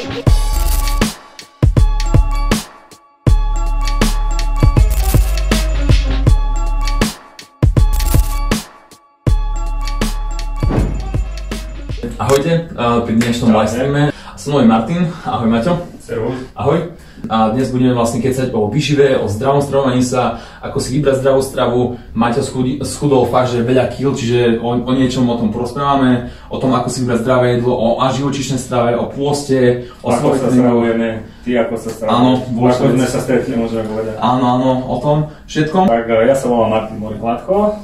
Ahojte, pri dnešnom livestreame som mnou je Martin. Ahoj Maťo. Servus. Ahoj. A dnes budeme vlastne kecať o výžive, o zdravom stravovaní sa, ako si vybrať zdravú stravu. Maťo schudol fakt, že veľa kýl, čiže o niečom o tom porozprávame, o tom, ako si vybrať zdravé jedlo, o živočíšnej strave, o pôste, o ako sa stravujeme, ty ako sa stravujeme. Áno, ako sme sa stretli, môžeme povedať. Áno, o tom všetkom. Tak ja sa volám Martin Morihladko.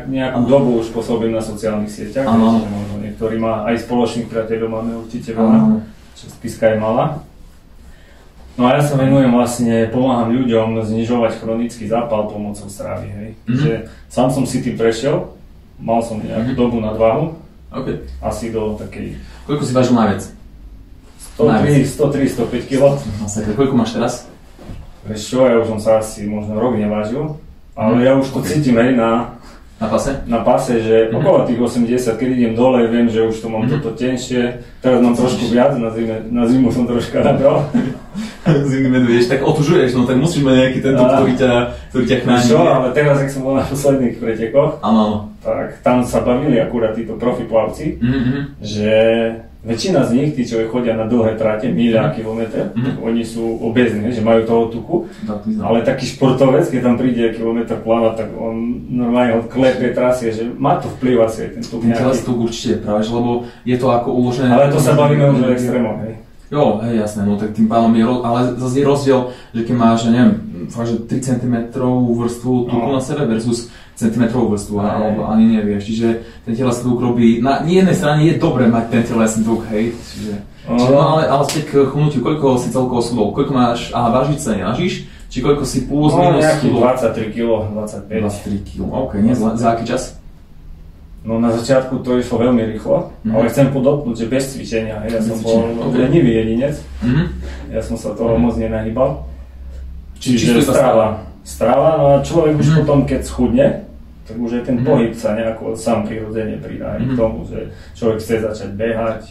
Nejakú dobu už pôsobím na sociálnych sieťach, možno niektorí má aj spoločných priateľov, máme určite veľa, čo Spiska je malá. No a ja sa venujem vlastne, pomáham ľuďom znižovať chronický zápal pomocou stravy, hej. Že sám som si tým prešiel, mal som nejakú dobu nadváhu, asi do takej... Koľko si vážil najviac? 103-105 kg. Koľko máš teraz? Vieš čo, ja už som sa asi možno rok nevážil, ale ja už to cítim, hej, Na pase? Na pase, že okolo tých 80, keď idem dole, viem, že už to mám toto tenšie, teraz mám trošku viac, na zimu som troška nabral. Zimný medvieš, tak otužuješ, no tak musíš mať nejaký tento, ktorý ťa chráni. Čo, ale teraz, ak som bol na posledných pretekoch, tak tam sa bavili akurát títo profi plavci, že väčšina z nich, tí, čo chodia na dlhé tráte, míľa, kilometr, oni sú obézni, že majú toho tuku, ale taký športovec, keď tam príde kilometr plávať, tak on normálne ho klepe, trasie, že má to vplyv asi aj ten tuk nejaký. Ten tuk určite práve, lebo je to ako uložené... Ale to sa bavíme už o extrémoch, hej. Jo, hej, jasné, no tak tým pádom je, ale zase je rozdiel, že keď máš, ja neviem, fakt, že 3 cm vrstvu tuku na sebe versus centimetrovú vrstvu, alebo ani nevieš, čiže ten telesný tuk robí, na jednej strane je dobré mať ten telesný tuk, hej, čiže no ale späť k chudnutiu, koľko si celkovo schudol, koľko máš, vážiť sa nevážiš, či koľko si plus minus schudol? 23 kg, 25. 23 kg, ok, nie, za aký čas? No na začiatku to išlo veľmi rýchlo, ale chcem podotknúť, že bez cvičenia, ja som bol lenivý jedinec, ja som sa toho moc nenahýbal. Čiže strava, no a človek už potom, keď schudne, tak už aj ten pohyb sa nejako sám prirodzene pridá k tomu, že človek chce začať behať,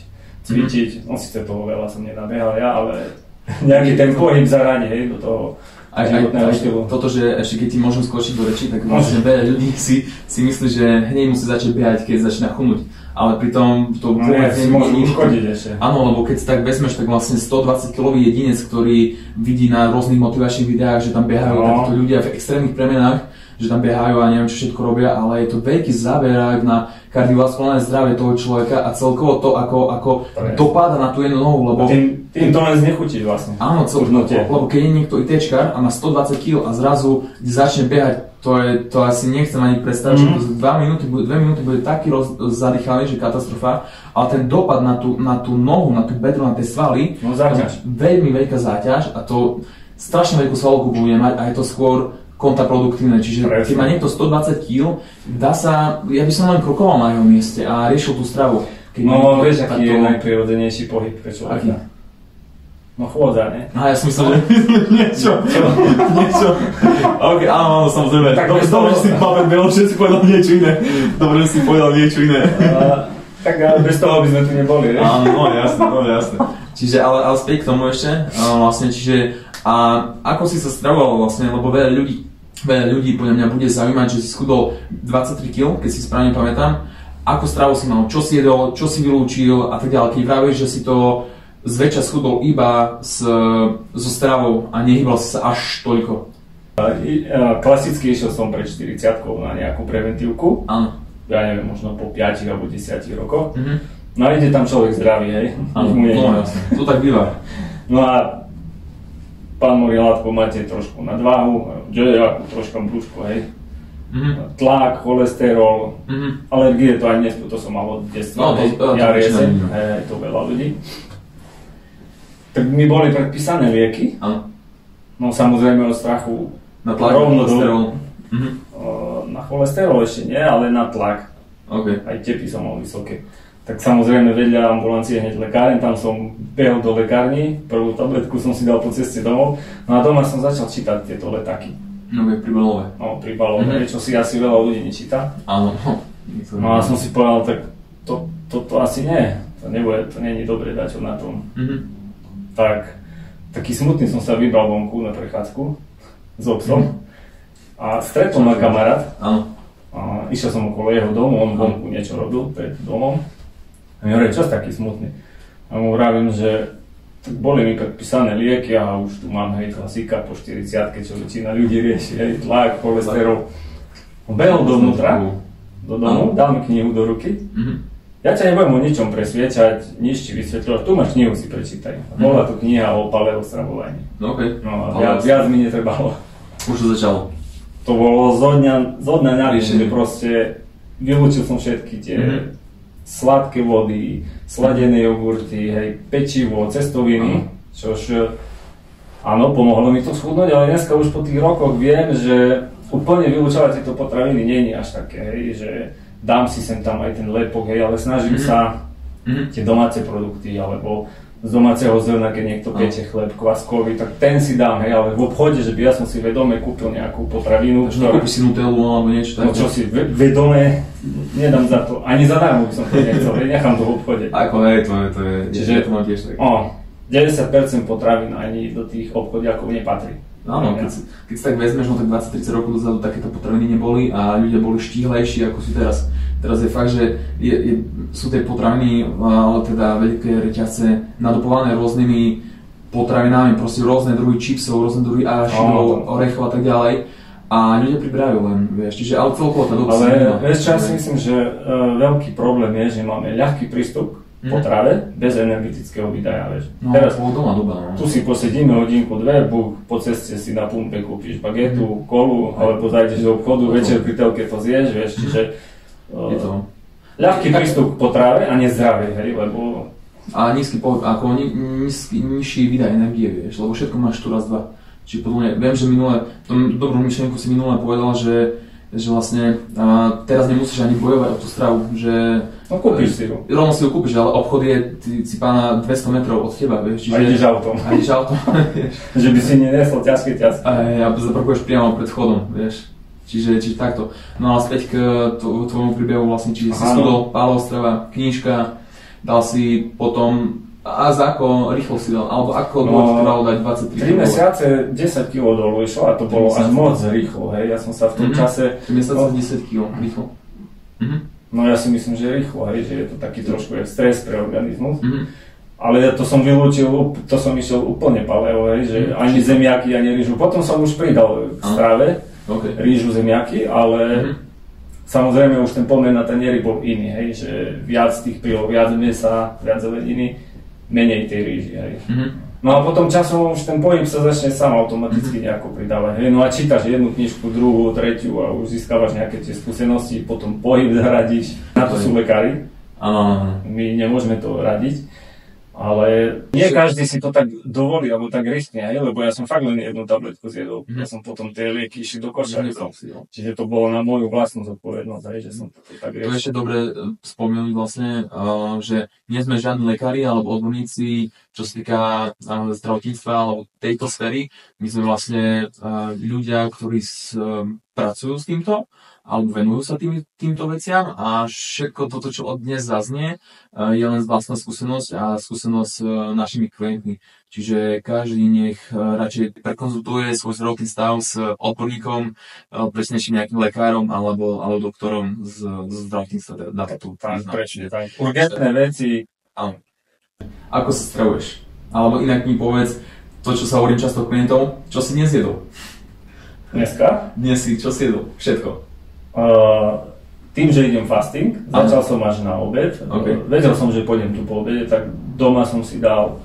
cvičiť, no síce toho veľa som nenabehal ja, ale nejaký ten pohyb zaradi, hej, do toho životného štýlu. Toto, že ešte keď ti môžem skočiť do reči, tak vlastne veľa ľudí si myslí, že hneď musí začať behať, keď začína chudnúť. Ale pritom to môže uškodiť ešte. Áno, lebo keď si tak vezmeš, tak vlastne 120-kilový jedinec, ktorý vidí na rôznych motivačných videách, že tam behajú takíto ľudia v extrémnych premenách, že tam behajú a neviem čo všetko robia, ale je to veľký záber na kardiovaskulárne zdravie toho človeka a celkovo to, ako dopáda na tú jednu nohu, lebo... Tým to len znechutíš vlastne. Áno, lebo keď je niekto ITčkár a má 120 kg a zrazu začne behať, to asi nechcem ani predstaviť, že to za 2 minúty bude taký zadýchaný, že katastrofa, ale ten dopad na tú nohu, na tú bedru, na tie svaly, veľmi veľká záťaž a to strašne veľkú svalovku bude mať a je to skôr kontraproduktívne, čiže keď má niekto 120 kg, ja by som len krokoval na jeho mieste a riešil tú stravu. No vieš, aký je najprirodzenejší pohyb pre človeka? No chôdza, ne? Ja som myslel, že niečo. Ok, áno, samozrejme. Dobre, že si Pavel Belošec si povedal niečo iné. Dobre, že si povedal niečo iné. Tak bez toho by sme tu neboli, ne? Áno, jasné. Čiže, ale späť k tomu ešte, vlastne, čiže, a ako si sa stravoval vlastne, lebo veľa ľudí podľa mňa bude zaujímať, že si schudol 23 kg, keď si správne pamätám, ako stravu si mal, čo si jedol, čo si vylúčil a tak ďalej, keď vravíš, že si to zväčša schudol iba so stravou a nehýbal si sa až toľko. Klasicky išiel som pred 40-kou na nejakú preventívku. Áno. Ja neviem, možno po 5 alebo 10 rokoch. No a ide tam človek zdravý, hej? Áno, jasne. To tak býva. No a pán Morihladko, máte trošku nadváhu, troška brúško, hej? Tlak, cholesterol, alergie, to aj dnes, to som mal od detstva, jar, jeseň, to veľa ľudí. Tak mi boli predpísané lieky, no samozrejme od strachu na tlak, cholesterol. Na cholesterol ešte nie, ale na tlak, aj tepy som mal vysoké. Tak samozrejme vedľa ambulancie hneď lekáren, tam som behol do lekárni, prvú tabletku som si dal po ceste domov, no a doma som začal čítať tieto letáky. Príbalové. No, príbalové, čo si asi veľa ľudí nečíta. Áno. No a som si povedal, tak to asi nie, to nie je dobre dať čo na tom. tak taký smutný som sa vybral vonku na prechádzku s obsom a stretol ma kamarát. A išiel som okolo jeho domu, on vonku niečo robil pred domom. A mi hovorí, čo si taký smutný? A mu vravím, že boli mi predpísané lieky a už tu mám, hej, klasika po 40-ke, čo väčšina ľudí rieši, hej, tlak, cholesterol. On behol dovnútra, do domu, dal mi knihu do ruky. Ja ťa nebudem o ničom presviečať, nič ti vysvetľovať, tu máš knihu, si prečítaj. Bola tu kniha o paleostravovaní. No a viac mi netrebalo. Už to začalo. To bolo zo dňa na deň, že proste vylúčil som všetky tie sladké vody, sladené jogurty, hej, pečivo, cestoviny, čož áno, pomohlo mi to schudnúť, ale dneska už po tých rokoch viem, že úplne vylúčovať tieto potraviny nie je až také, hej, že dám si sem tam aj ten lepok, hej, ale snažím sa tie domáce produkty, alebo z domáceho zrna, keď niekto peče chleb kvaskový, tak ten si dám, hej, ale v obchode, že by ja som si vedome kúpil nejakú potravinu. Nekúpiš si Nutellu alebo niečo také? No čo si, vedome, nedám za to, ani zadarmo by som to nechcel, hej, nechám to v obchode. Ako hej, to je, čiže to mám tiež tak. 90% potravín ani do tých obchodiakov nepatrí. Áno, keď si tak vezmeš, no tak 20-30 rokov dozadu takéto potraviny neboli a ľudia boli štíhlejší ako sú teraz. Teraz je fakt, že sú tie potraviny, ale teda veľké reťazce nadopované rôznymi potravinami, proste rôzne druhy čipsov, rôzne druhy arašidov, orechov a tak ďalej. A ľudia priberajú len, vieš, čiže ale celkovo tá doba. Ale vieš čo, ja si myslím, že veľký problém je, že máme ľahký prístup k potrave bez energetického výdaja, vieš. No, teraz doma doba, no. Tu si posedíme hodinku, dve, po ceste si na pumpe kúpiš bagetu, kolu, alebo zajdeš do obchodu, večer pri telke to zješ, vieš, čiže ľahký prístup k potrave a nezdravie, hej, lebo... A nižší výdaj energie, vieš, lebo všetko máš tu raz, dva. Čiže podľa mňa, viem, že dobrú myšlienku si minule povedal, že vlastne teraz nemusíš ani bojovať o tú stravu, že... No kúpiš si ju. Rovno si ju kúpiš, ale obchod je si pána 200 metrov od teba, vieš, čiže... A ideš autom. vieš. Že by si nenesol ťažké. A zaparkuješ priamo pred vchodom, vieš. Čiže takto. No a späť k tvojmu príbehu vlastne, čiže si schudol, paleostrava, knižka, dal si potom, a za ako rýchlo si dal, alebo ako dlho trvalo dať 23 kg? 3 mesiace 10 kg dolu išlo a to bolo až moc rýchlo, hej, ja som sa v tom čase... 3 mesiace 10 kg, rýchlo. No ja si myslím, že rýchlo, hej, že je to taký trošku stres pre organizmus. Ale ja to som vylúčil, to som išiel úplne paleo, hej, že ani zemiaky, ani rýžu, potom som už pridal k strave. Rýžu, zemiaky, ale samozrejme už ten pomer na tanieri bol iný, hej, že viac tých príloh, viac mäsa, viac zeleniny, menej tej rýži, hej. No a potom časom už ten pohyb sa začne sám automaticky nejako pridávať, hej, no a čítaš jednu knižku, druhú, tretiu a už získavaš nejaké tie skúsenosti, potom pohyb zaradíš, na to sú lekári, my nemôžeme to radiť. Ale nie každý si to tak dovolí, alebo tak riskne, lebo ja som fakt len jednu tabletku zjedol. Ja som potom tie lieky išli do koša. Čiže to bolo na moju vlastnú zodpovednosť, že som to tak riešil. To je ešte dobre spomenúť vlastne, že nie sme žiadni lekári alebo odborníci, čo sa týka zdravotníctva alebo tejto sféry. My sme vlastne ľudia, ktorí pracujú s týmto, alebo venujú sa týmto veciam a všetko toto, čo od dnes zaznie, je len vlastná skúsenosť a skúsenosť s našimi klientmi. Čiže každý nech radšej prekonzultuje svoj zdravotný stav s odborníkom, presnejším nejakým lekárom alebo doktorom z zdravotníctva. Tak. Urgentné veci. Áno. Ako sa stravuješ? Alebo inak mi povedz to, čo sa hovorím často klientov, čo si dnes jedol? Dneska? Dnes si čo si jedol? Všetko. Tým, že idem fasting, začal som až na obed. Vedel som, že pôjdem tu po obede, tak doma som si dal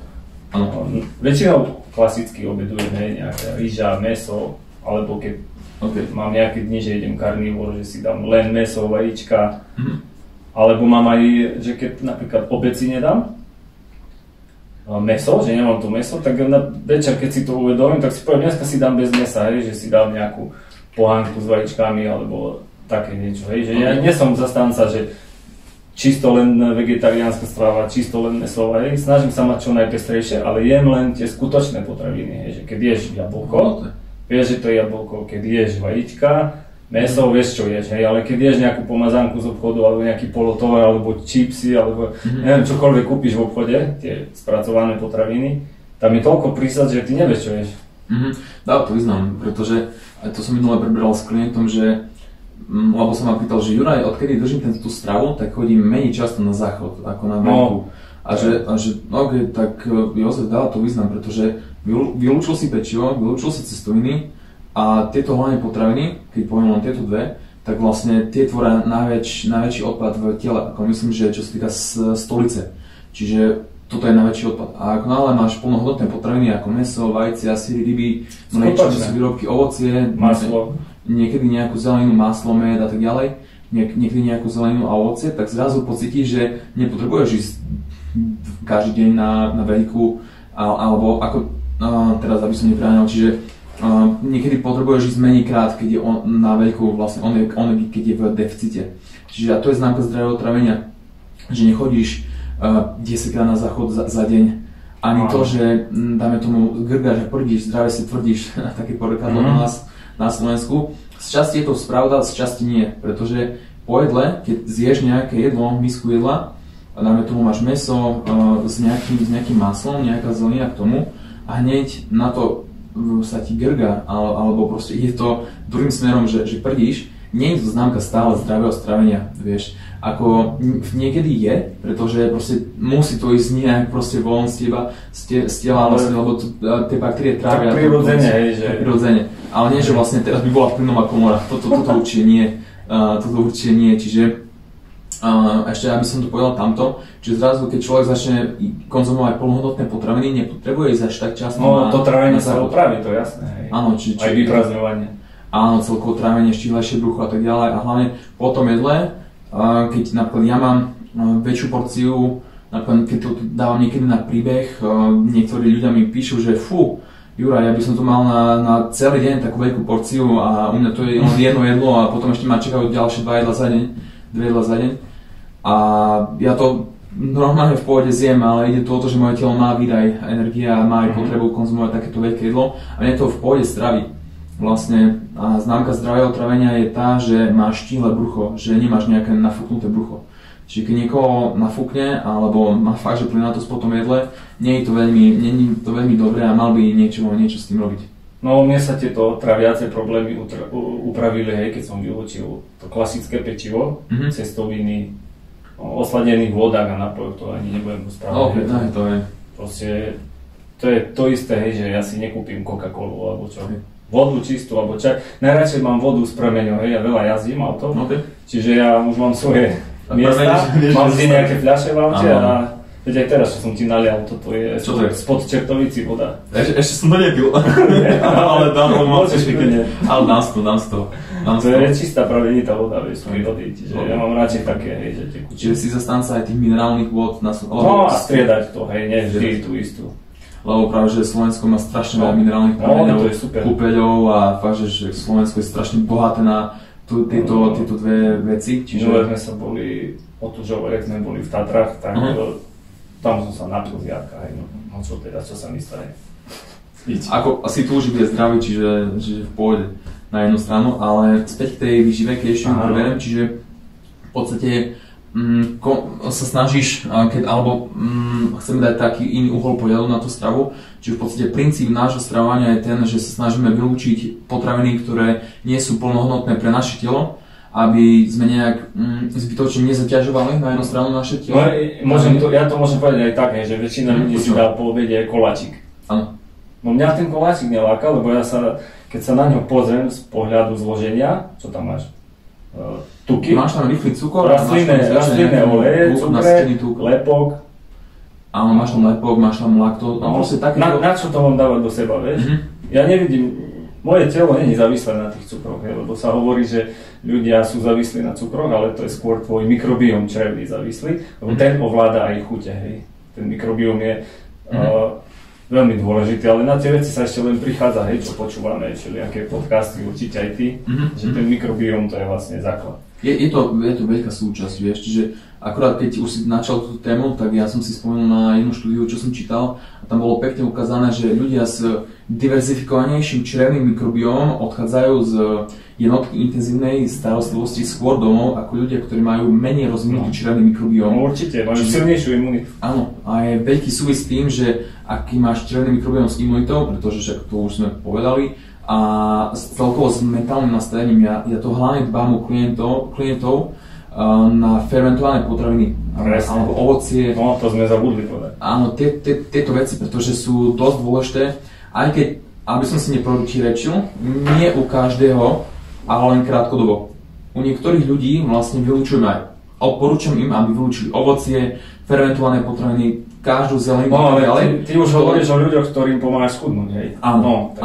väčšinou klasicky obedujem, nejaká rýža, mäso, alebo keď mám nejaké dni, že idem karnívor, že si dám len mäso, vajíčka, alebo mám aj, že keď napríklad obed si nedám mäso, že nemám tu mäso, tak na večer, keď si to uvedomím, tak si poviem, dneska si dám bez mäsa, že si dám nejakú pohánku s vajíčkami, alebo také niečo, že ja nie som zastanca, že čisto len vegetariánska strava, čisto len mäsová, snažím sa mať čo najpestrejšie, ale jem len tie skutočné potraviny, že keď ješ jablko, vieš, že to je jablko, keď ješ vajíčka, mäso, vieš čo ješ, ale keď ješ nejakú pomazánku z obchodu, alebo nejaký polotovar, alebo čipsy, alebo neviem, čokoľvek kúpiš v obchode, tie spracované potraviny, tam je toľko prísad, že ty nevieš, čo ješ. Dá to význam, pretože aj to som minule preberal s klientom, že lebo som ma pýtal, že Juraj, odkedy držím tú stravu, tak chodím menej často na záchod, ako na venku. A že ok, tak Jozef dá to význam, pretože vylúčil si pečivo, vylúčil si cestoviny a tieto hlavné potraviny, keď poviem len tieto dve, tak vlastne tie tvoria najväčší odpad v tele, ako myslím, že čo sa týka stolice. Čiže toto je najväčší odpad. A ako náhle máš plnohodnotné potraviny ako mäso, vajcia, syry, ryby, mliečne výrobky, ovocie, maslo, niekedy nejakú zeleninu, maslo, med a tak ďalej, niekedy nejakú zeleninu a ovocie, tak zrazu pocítiš, že nepotrebuješ ísť každý deň na veľkú, alebo ako teraz, aby som nepreháňal, čiže niekedy potrebuješ ísť menej krát, keď je na veľkú, vlastne keď je v deficite. Čiže to je známka zdravého trávenia, že nechodíš 10 krát na záchod za deň. Ani to, že dáme tomu grgáš a prdíš, zdravie si tvrdíš, také porekadlo u nás na Slovensku. Z časti je to pravda, z časti nie, pretože po jedle, keď zješ nejaké jedlo, misku jedla, a dáme tomu máš mäso s nejakým maslom, nejaká zelenina k tomu a hneď na to sa ti grga, alebo proste ide to druhým smerom, že prdíš, nie je to známka stále zdravého stravenia, vieš. Ako niekedy je, pretože proste musí to ísť nejak proste von z teba, z tela, vlastne, lebo tie baktérie trávia. Tak prirodzene, že... Prirodzene. Ale nie, že vlastne teraz by bola plynová komora, toto určite nie, čiže ešte aby som to povedal tamto, že zrazu keď človek začne konzumovať plnohodnotné potraviny, nepotrebuje ísť až tak často to trávenie sa opraví, to je jasné. Áno, aj vyprázdňovanie. Áno, celkovo trávenie, štíhlejšie brucho a tak ďalej a hlavne po tom jedle, keď napríklad ja mám väčšiu porciu, napríklad keď to dávam niekedy na príbeh, niektorí ľudia mi píšu, že Juraj, ja by som to mal na celý deň takú veľkú porciu a u mňa to je len jedno jedlo a potom ešte ma čakajú ďalšie 2 jedla za deň. A ja to normálne v pohode zjem, ale ide to o to, že moje telo má výdaj energie a má aj potrebu konzumovať takéto veľké jedlo a mne to v pohode straví. Vlastne známka zdravého trávenia je tá, že máš štíhle brucho, že nemáš nejaké nafúknuté brucho. Čiže keď niekoho nafúkne alebo má fakt, že plynátos po tom jedle, nie je to veľmi dobré a mal by niečo s tým robiť. No mne sa tieto traviace problémy upravili, hej, keď som vyučil to klasické pečivo, cestoviny, osladených vodách a nápojoch, to ani nebudem rozprávať. To je. Proste, to je to isté, hej, že ja si nekúpim Coca-Colu alebo čo. Vodu čistú alebo čaj. Najradšej mám vodu z prameňov, hej, ja veľa jazdím auto, čiže ja už mám svoje miesta, mám vždy nejaké fľaše v aute a veď aj teraz, čo som ti nalial, toto je spod Čertovici voda. Ešte som to nepil, ale dám to. To je čistá pravenitá voda, vieš, z prírody, čiže ja mám radšej také, hej, že tekúče. Čiže si zastanca aj tých minerálnych vôd na Slovensku. No a striedať to, hej, nie vždy tú istú. Lebo práve, že Slovensko má strašne veľa minerálnych prameňov, kúpeľov a fakt, že Slovensko je strašne bohaté na tieto dve veci. Čiže sme sa boli otužovali, sme boli v Tatrách, tak tam som sa napil z jarka, hej, no čo teda, čo sa mi stane. Ako asi túži byť zdravý, čiže v pohode na jednu stranu, ale späť k tej výžive, keď ešte ju preberiem, čiže v podstate sa snažíš, alebo chceme dať taký iný uhol pohľadu na tú stravu, čiže v podstate princíp nášho stravovania je ten, že sa snažíme vylúčiť potraviny, ktoré nie sú plnohodnotné pre naše telo, aby sme nejak zbytočne nezaťažovali na jednu stranu naše telo. Ja to môžem povedať aj tak, že väčšina ľudí si dá po obede koláčik. Áno. No mňa ten koláčik neláka, lebo keď sa na ňo pozriem z pohľadu zloženia, čo tam máš? Tuky. Máš tam rýchly cukor, rastlinné oleje, cukre, lepok. Áno, máš tam lepok, máš tam laktóz, proste takéto. Na čo to mám dávať do seba, vieš? Ja nevidím, moje telo nie je závislé na tých cukroch, lebo sa hovorí, že ľudia sú závislí na cukroch, ale to je skôr tvoj mikrobióm črevný závislý, lebo ten ovláda aj chute, hej. Ten mikrobióm je veľmi dôležitý, ale na tie veci sa ešte len prichádza, hej, čo počúvame, všelijaké podcasty, určite aj ty, že ten mikrobióm to je vlastne základ. Je to veľká súčasť, vieš, čiže akurát keď už si načal túto tému, tak ja som si spomenul na jednu štúdiu, čo som čítal a tam bolo pekne ukázané, že ľudia s diverzifikovanejším črevným mikrobióm odchádzajú z jednotky intenzívnej starostlivosti skôr domov ako ľudia, ktorí majú menej rozvinutý črevný mikrobióm. Určite, majú silnejšiu imunitu. Áno, a je veľký súvis s tým, že aký máš črevný mikrobióm s imunitou, pretože však to už sme povedali, a celkovo s mentálnym nastavením. Ja to hlavne dbám u klientov na fermentované potraviny, alebo ovocie. No, to sme zabudli povedať. Áno, tieto veci, pretože sú dosť dôležité, aj keď, aby som si neprotirečil, nie u každého, ale len krátkodobo. U niektorých ľudí vlastne vylučujem aj. Odporúčam im, aby vylúčili ovocie, fermentované potraviny, každú zeleninu. No, ale ty už hovoríš o ľuďoch, ktorým pomáhaš schudnúť, hej? Áno,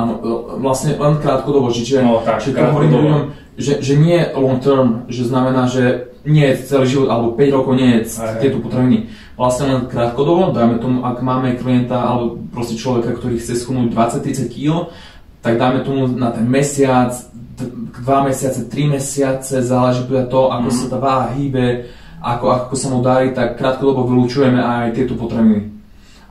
vlastne len krátkodobo, čiže hovorím ľuďom, že nie long term, že znamená, že nie je celý život, alebo 5 rokov nie je tieto potraviny. Vlastne len krátkodobo, dajme tomu, ak máme klienta, alebo proste človeka, ktorý chce schudnúť 20-30 kg, tak dáme tomu na ten mesiac, 2 mesiace, 3 mesiace, záleží podľa toho, ako sa tá váha hýbe, ako sa mu darí, tak krátkodobo vylučujeme aj tieto potraviny.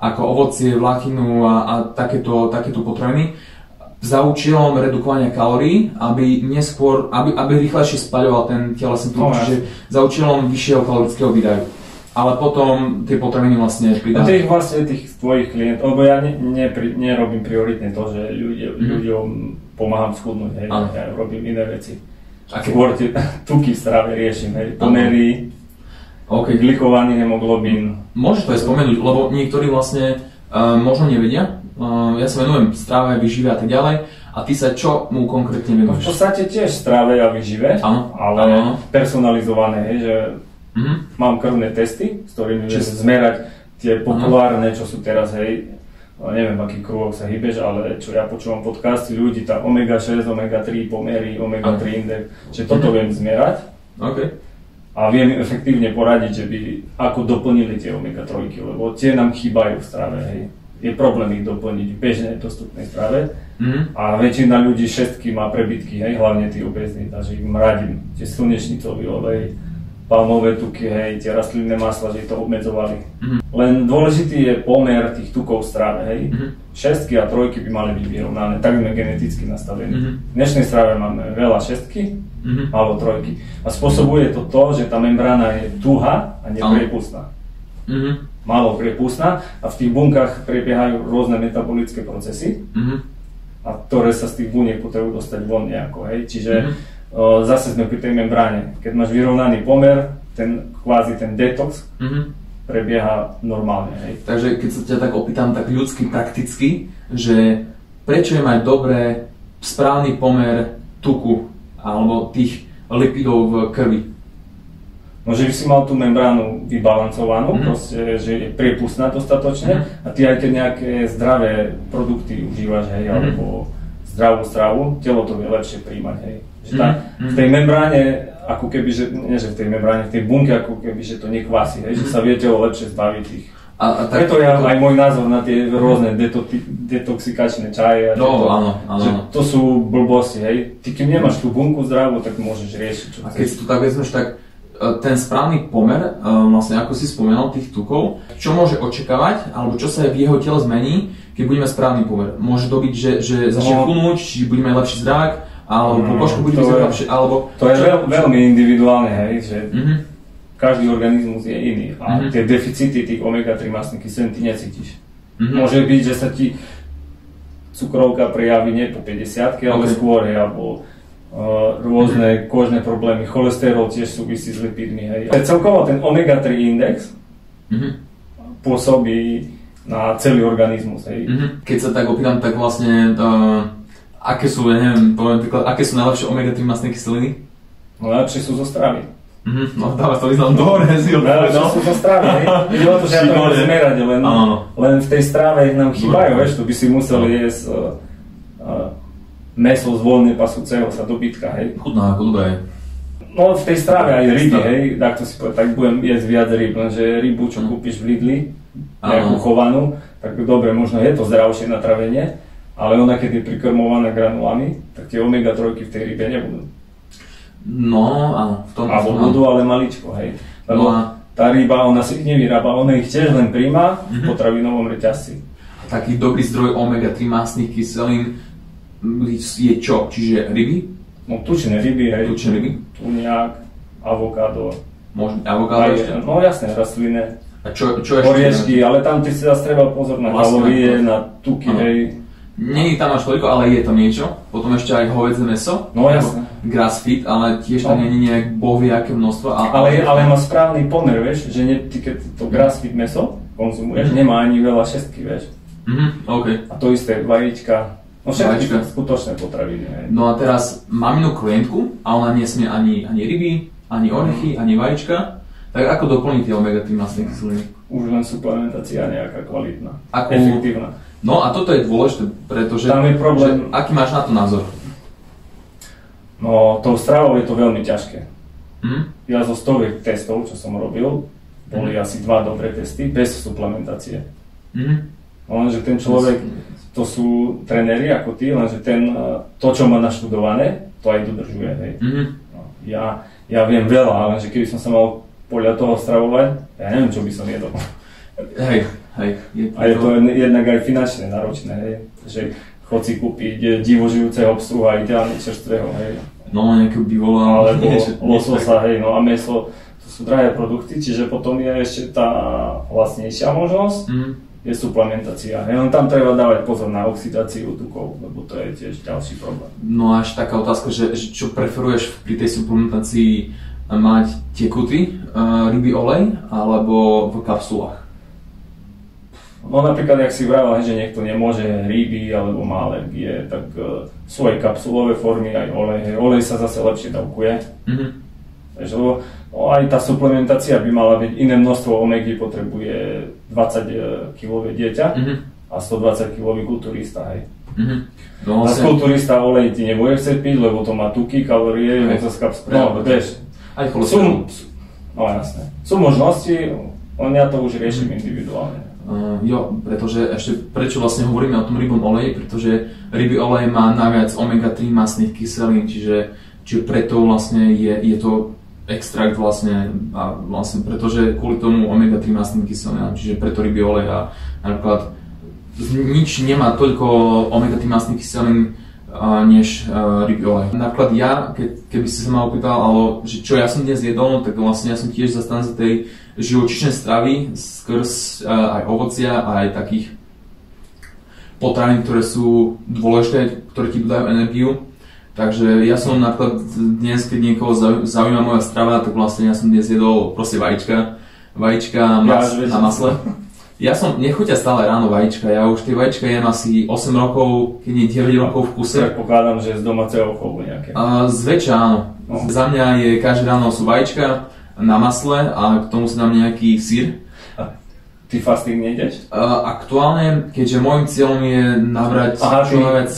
Ako ovocie, vlákinu a takéto potraviny. Za účelom redukovania kalórií, aby rýchlejšie spaľoval ten telesný tuk, čiže za účelom vyššieho kalorického výdaju. Ale potom tie potraviny vlastne pridávajú. A tých tvojich klientov, lebo ja nerobím prioritne to, že ľuďom pomáham schudnúť, hej, ja robím iné veci. Skôr tie tuky v strave riešim, hej, pomery, glikovaný hemoglobín. Môžeš to aj spomenúť, lebo niektorí vlastne možno nevedia. Ja sa venujem strave, výžive a tak ďalej. A ty sa čo mu konkrétne venuješ? V podstate tiež strave a výžive, ale personalizované, hej, že mám krvné testy, s ktorými viem zmerať tie populárne, čo sú teraz, hej, neviem, aký krôvok sa hýbeš, ale čo ja počúvam podcasty ľudí, tá omega-6, omega-3 pomery, omega-3 index, že toto viem zmerať. A viem efektívne poradiť, že by ako doplnili tie omega-3, lebo tie nám chýbajú v strave, hej. Je problém ich doplniť v bežnej dostupnej strave a väčšina ľudí šestky má prebytky, hej, hlavne tí obézní, takže im radím, tie slnečnicový olej, palmové tuky, hej, tie rastlinné masla, že to obmedzovali. Len dôležitý je pomer tých tukov v strave, hej. Šestky a trojky by mali byť vyrovnané, tak sme geneticky nastavení. V dnešnej strave máme veľa šestky alebo trojky a spôsobuje to to, že tá membrána je tuhá a nepriepustná. Málo priepustná a v tých bunkách prebiehajú rôzne metabolické procesy a ktoré sa z tých buniek potrebujú dostať von nejako, hej. Čiže zase sme pri tej membráne. Keď máš vyrovnaný pomer, ten detox prebieha normálne, hej. Takže keď sa ťa tak opýtam tak ľudsky, prakticky, že prečo je mať dobré správny pomer tuku alebo tých lipidov v krvi? No, že by si mal tú membránu vybalancovanú, proste, že je priepustná dostatočne a ty aj keď nejaké zdravé produkty užívaš, hej, alebo zdravú stravu, telo to vie lepšie príjmať, hej. Že v tej membráne, ako keby, že, nie že v tej membráne, v tej bunke, ako keby, že to nekvasí, hej, že sa vie telo lepšie zbaviť tých. A preto je aj môj názor na tie rôzne detoxikačné čaje, že to sú blbosti, hej. Ty keď nemáš tú bunku zdravú, tak môžeš riešiť, čo chceš. A keď si to tak vezmeš, tak ten správny pomer, vlastne ako si spomenul, tých tukov, čo môže očakávať, alebo čo sa v jeho tele zmení, keď budeme správny pomer. Môže to byť, že začne chudnúť, či budeme mať lepší zrak, alebo pokožka bude vyzerať lepšie, alebo... To je veľmi individuálne, hej, že každý organizmus je iný a tie deficity tých omega-3 mastných kyselín ty necítiš. Môže byť, že sa ti cukrovka prejaví nie po 50-ke, ale skôr, hej, alebo rôzne kožné problémy, cholesterol tiež súvisí s lipidmi, hej. Celkovo ten omega-3 index pôsobí na celý organizmus, hej. Keď sa tak opýtam, tak vlastne aké sú, ja neviem, poviem príklad, aké sú najlepšie omega-3 mastné kyseliny? No najlepšie sú zo stravy. No dáva to význam dobre, si najlepšie sú zo stravy, hej. Ide o to, že ja to môžem zmerať, len v tej strave nám chýbajú, vieš, tu by si musel jesť mäso z voľne pasúceho sa dobytka, hej. Chutná, ako dobré. No v tej strave aj ryby, hej, tak budem jesť viac ryb, lenže rybu, čo kúpiš v Lidli, nejakú chovanú, tak dobre, možno je to zdravšie na travenie, ale ona keď je prikrmovaná granulami, tak tie omega-3 v tej rybe nebudú. No, áno, v tom. Alebo budú, ale maličko, hej. Lebo tá ryba, ona si ich nevyrába, ona ich tiež len príjma v potravinovom reťazci. Taký dobrý zdroj omega-3 mastných kyselín je čo? Čiže ryby? No tučné ryby, hej. Tučné ryby? Tuniak, avokádo. Možno avokádo ešte? No jasné, rastlinné. A čo ešte? Oriešky, ale tam ty si zase treba pozor na kalórie, na tuky, hej. Nie je tam až toľko, ale je tam niečo. Potom ešte aj hovädzie mäso. No jasné. Grass feed, ale tiež tam nie je nejak bohvie aké množstvo. Ale má správny pomer, vieš, že ty keď to grass feed mäso konzumuješ, nemá ani veľa šestky, vieš. Okay. A to isté vajíčka, no všetky skutočné potraviny. Hej. No a teraz mám inú klientku a ona nesmie ani ryby, ani orechy, ani vajíčka. Tak ako doplniť tie omega-3 mastné kyseliny? Už len suplementácia nejaká kvalitná, efektívna. No a toto je dôležité, pretože tam je problém. Aký máš na to názor? No, tou stravou je to veľmi ťažké. Ja zo stoviek testov, čo som robil, boli asi 2 dobré testy bez suplementácie. Lenže ten človek, to sú tréneri ako ty, lenže to, čo má naštudované, to aj dodržuje. Hej. No, ja viem veľa, lenže keby som sa mal podľa toho stravovať, ja neviem, čo by som jedol. Hej. A je to jednak aj finančne náročné, hej. Že chod si kúpiť divožijúceho psu a ideálne čerstvého, hej. No, nejaké bivola, alebo lososa, hej, no a mäso, to sú drahé produkty, čiže potom je ešte tá vlastnejšia možnosť, je suplementácia. Len tam treba dávať pozor na oxidáciu tukov, lebo to je tiež ďalší problém. No až taká otázka, že čo preferuješ pri tej suplementácii mať tekutý ryby olej alebo v kapsulách? No napríklad, jak si vravel, že niekto nemôže ryby alebo má alergie, tak sú aj kapsulové formy, aj olej. Olej sa zase lepšie dávkuje. Takže aj tá suplementácia by mala byť, iné množstvo omegy potrebuje 20 kg dieťa a 120 kg kulturista. Hej. No, kulturista olej ti nebude chcieť piť, lebo to má tuky, kalórie, moc z kapsul. No, vieš. Aj cholesterol. No jasné. Sú možnosti, len ja to už riešim individuálne. Jo, pretože ešte prečo vlastne hovoríme o tom rybom oleji, pretože rybý olej má najviac omega-3 mastných kyselín, čiže preto vlastne je to extrakt vlastne, a vlastne pretože kvôli tomu omega-3 mastným kyselinám, čiže preto rybý olej a napríklad nič nemá toľko omega-3 mastných kyselín než rybý olej. Napríklad ja, keby si sa ma opýtal, že čo ja som dnes jedol, tak vlastne ja som tiež zastanca tej živočíšnej stravy skrz aj ovocia a aj takých potravín, ktoré sú dôležité, ktoré ti dajú energiu. Takže ja som napríklad dnes, keď niekoho zaujíma moja strava, tak vlastne ja som dnes jedol proste vajíčka na masle. Ja som nechuťa stále ráno vajíčka, ja už tie vajíčka jem asi 8 rokov, keď nie 9 rokov v kuse. Tak pokladám, že z domáceho chovu nejaké. Zväčša áno. No. Za mňa je každé ráno sú vajíčka na masle a k tomu si dám nejaký syr. A ty fasting nejdeš? Aktuálne, keďže môjim cieľom je nabrať čo najviac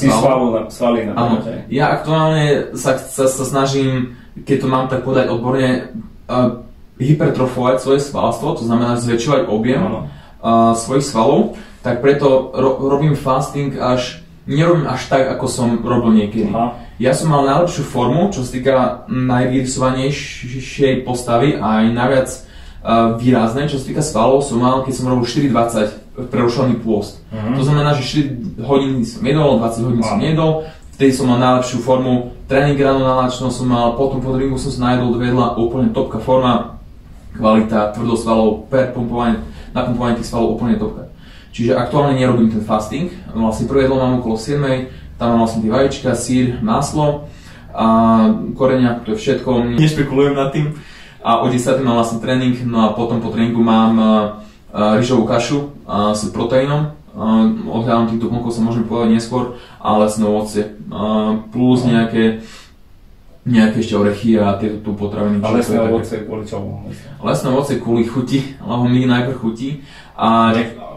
svaly nabrať. Ja aktuálne sa snažím, keď to mám tak povedať odborne, hypertrofovať svoje svalstvo, to znamená zväčšovať objem svojich svalov, tak preto robím fasting nerobím až tak, ako som robil niekedy. Ja som mal najlepšiu formu, čo sa týka najvyrysovanejšej postavy a aj najviac výrazné, čo sa týka svalov, som mal, keď som robil 4-20 prerušovaný pôst. To znamená, že 4 hodiny som jedol, 20 hodín som jedol, vtedy som mal najlepšiu formu, tréning ráno na lačno som mal, potom po tréningu som sa najedol do jedla, úplne topka forma, kvalita, tvrdosť svalov, napumpovanie tých svalov úplne topka. Čiže aktuálne nerobím ten fasting, vlastne prvé jedlo mám okolo 7, tam mám vlastne tie vajíčka, sír, maslo a korenia, to je všetko, nešpekulujem nad tým. A o 10 mám vlastne tréning, no a potom po tréningu mám ryžovú kašu s proteínom. Ohľadom tých doplnkov sa môžem povedať neskôr, a lesné ovocie plus nejaké ešte orechy a tieto potraviny. A lesné ovocie kvôli čomu? Lesné ovocie kvôli chuti, lebo mi najprv chutí.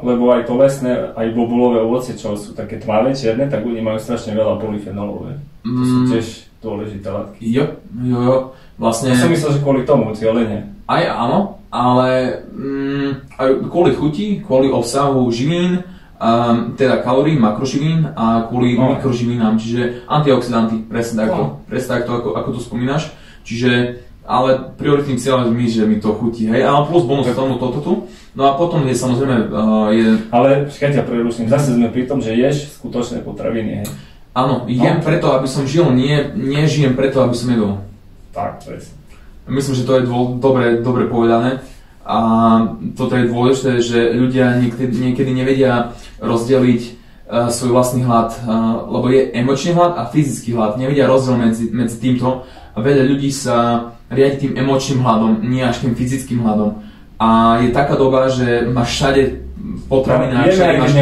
Lebo aj to lesné, aj bobulové ovocie, čo sú také tmavé, čierne, tak oni majú strašne veľa polyfenolov. To sú tiež dôležité látky. Jo. Vlastne... Ja som myslel, že kvôli tomu, cieľene. Aj áno, ale aj kvôli chuti, kvôli obsahu živín, teda kalórií, makroživín a kvôli mikroživinám, čiže antioxidanty, presne takto, ako to spomínaš. Čiže, ale prioritným cieľom je, že mi to chutí, hej, ale plus bonus k tomu toto tu. No a potom je samozrejme... Ale počkaj, ťa preruším, zase sme pri tom, že ješ skutočné potraviny, hej. Áno, jem preto, aby som žil, nie žijem preto, aby som jedol. Tak, presne. Myslím, že to je dobre povedané. A toto je dôležité, že ľudia niekedy nevedia rozdeliť svoj vlastný hlad, lebo je emočný hlad a fyzický hlad. Nevedia rozdiel medzi týmto a veľa ľudí sa riadi tým emočným hladom, nie až tým fyzickým hladom. A je taká doba, že máš všade potravinách, všade máš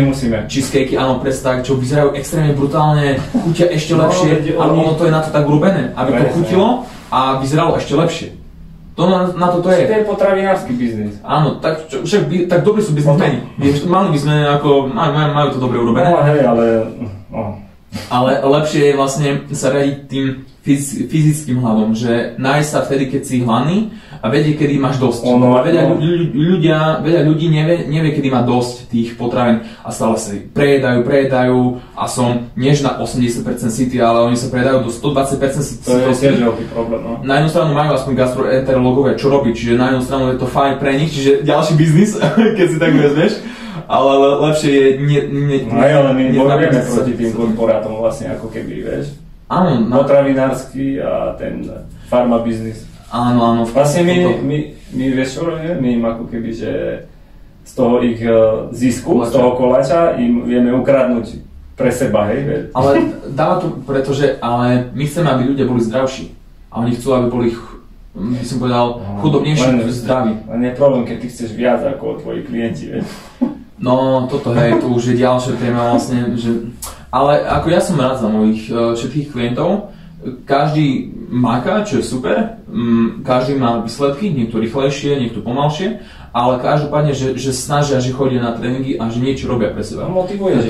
cheesecakey, áno, presne tak, čo vyzerajú extrémne brutálne, chutia ešte lepšie, ale ono to je na to tak urobené, aby to chutilo a vyzeralo ešte lepšie. To na to je. To je potravinársky biznis. Áno, tak dobrí sú biznismeni. Mali by sme majú to dobre urobené. No hej, ale... Ale lepšie je vlastne sa riadiť tým fyzickým hladom, že nájsť sa vtedy, keď si hladný a vedie, kedy máš dosť. Veľa ľudí nevie, kedy má dosť tých potravín a stále sa prejedajú a som než na 80% city, ale oni sa prejedajú do 120% city. To je tiež veľký problém, no. Na jednu stranu majú aspoň gastroenterológovia čo robiť, čiže na jednu stranu je to fajn pre nich, čiže ďalší biznis, keď si tak vezmeš. Ale lepšie je ale my bojujeme proti tým korporátom vlastne ako keby, vieš. Áno. Potravinársky a ten farma biznis. Áno. Vlastne my vieš čo, my im ako keby, že z toho ich zisku, z toho koláča im vieme ukradnúť pre seba, hej. Ale dáva to, pretože my chceme, aby ľudia boli zdravší. A oni chcú, aby boli, by som povedal, chudobnejší, zdraví. Len je problém, keď ty chceš viac ako tvoji klienti, vieš. No, toto to už je ďalšia téma vlastne, že... Ale ako ja som rád za mojich všetkých klientov, každý máka, čo je super, každý má výsledky, niekto rýchlejšie, niekto pomalšie, ale každopádne, že snažia, že chodia na tréningy a že niečo robia pre seba. No, motivuje,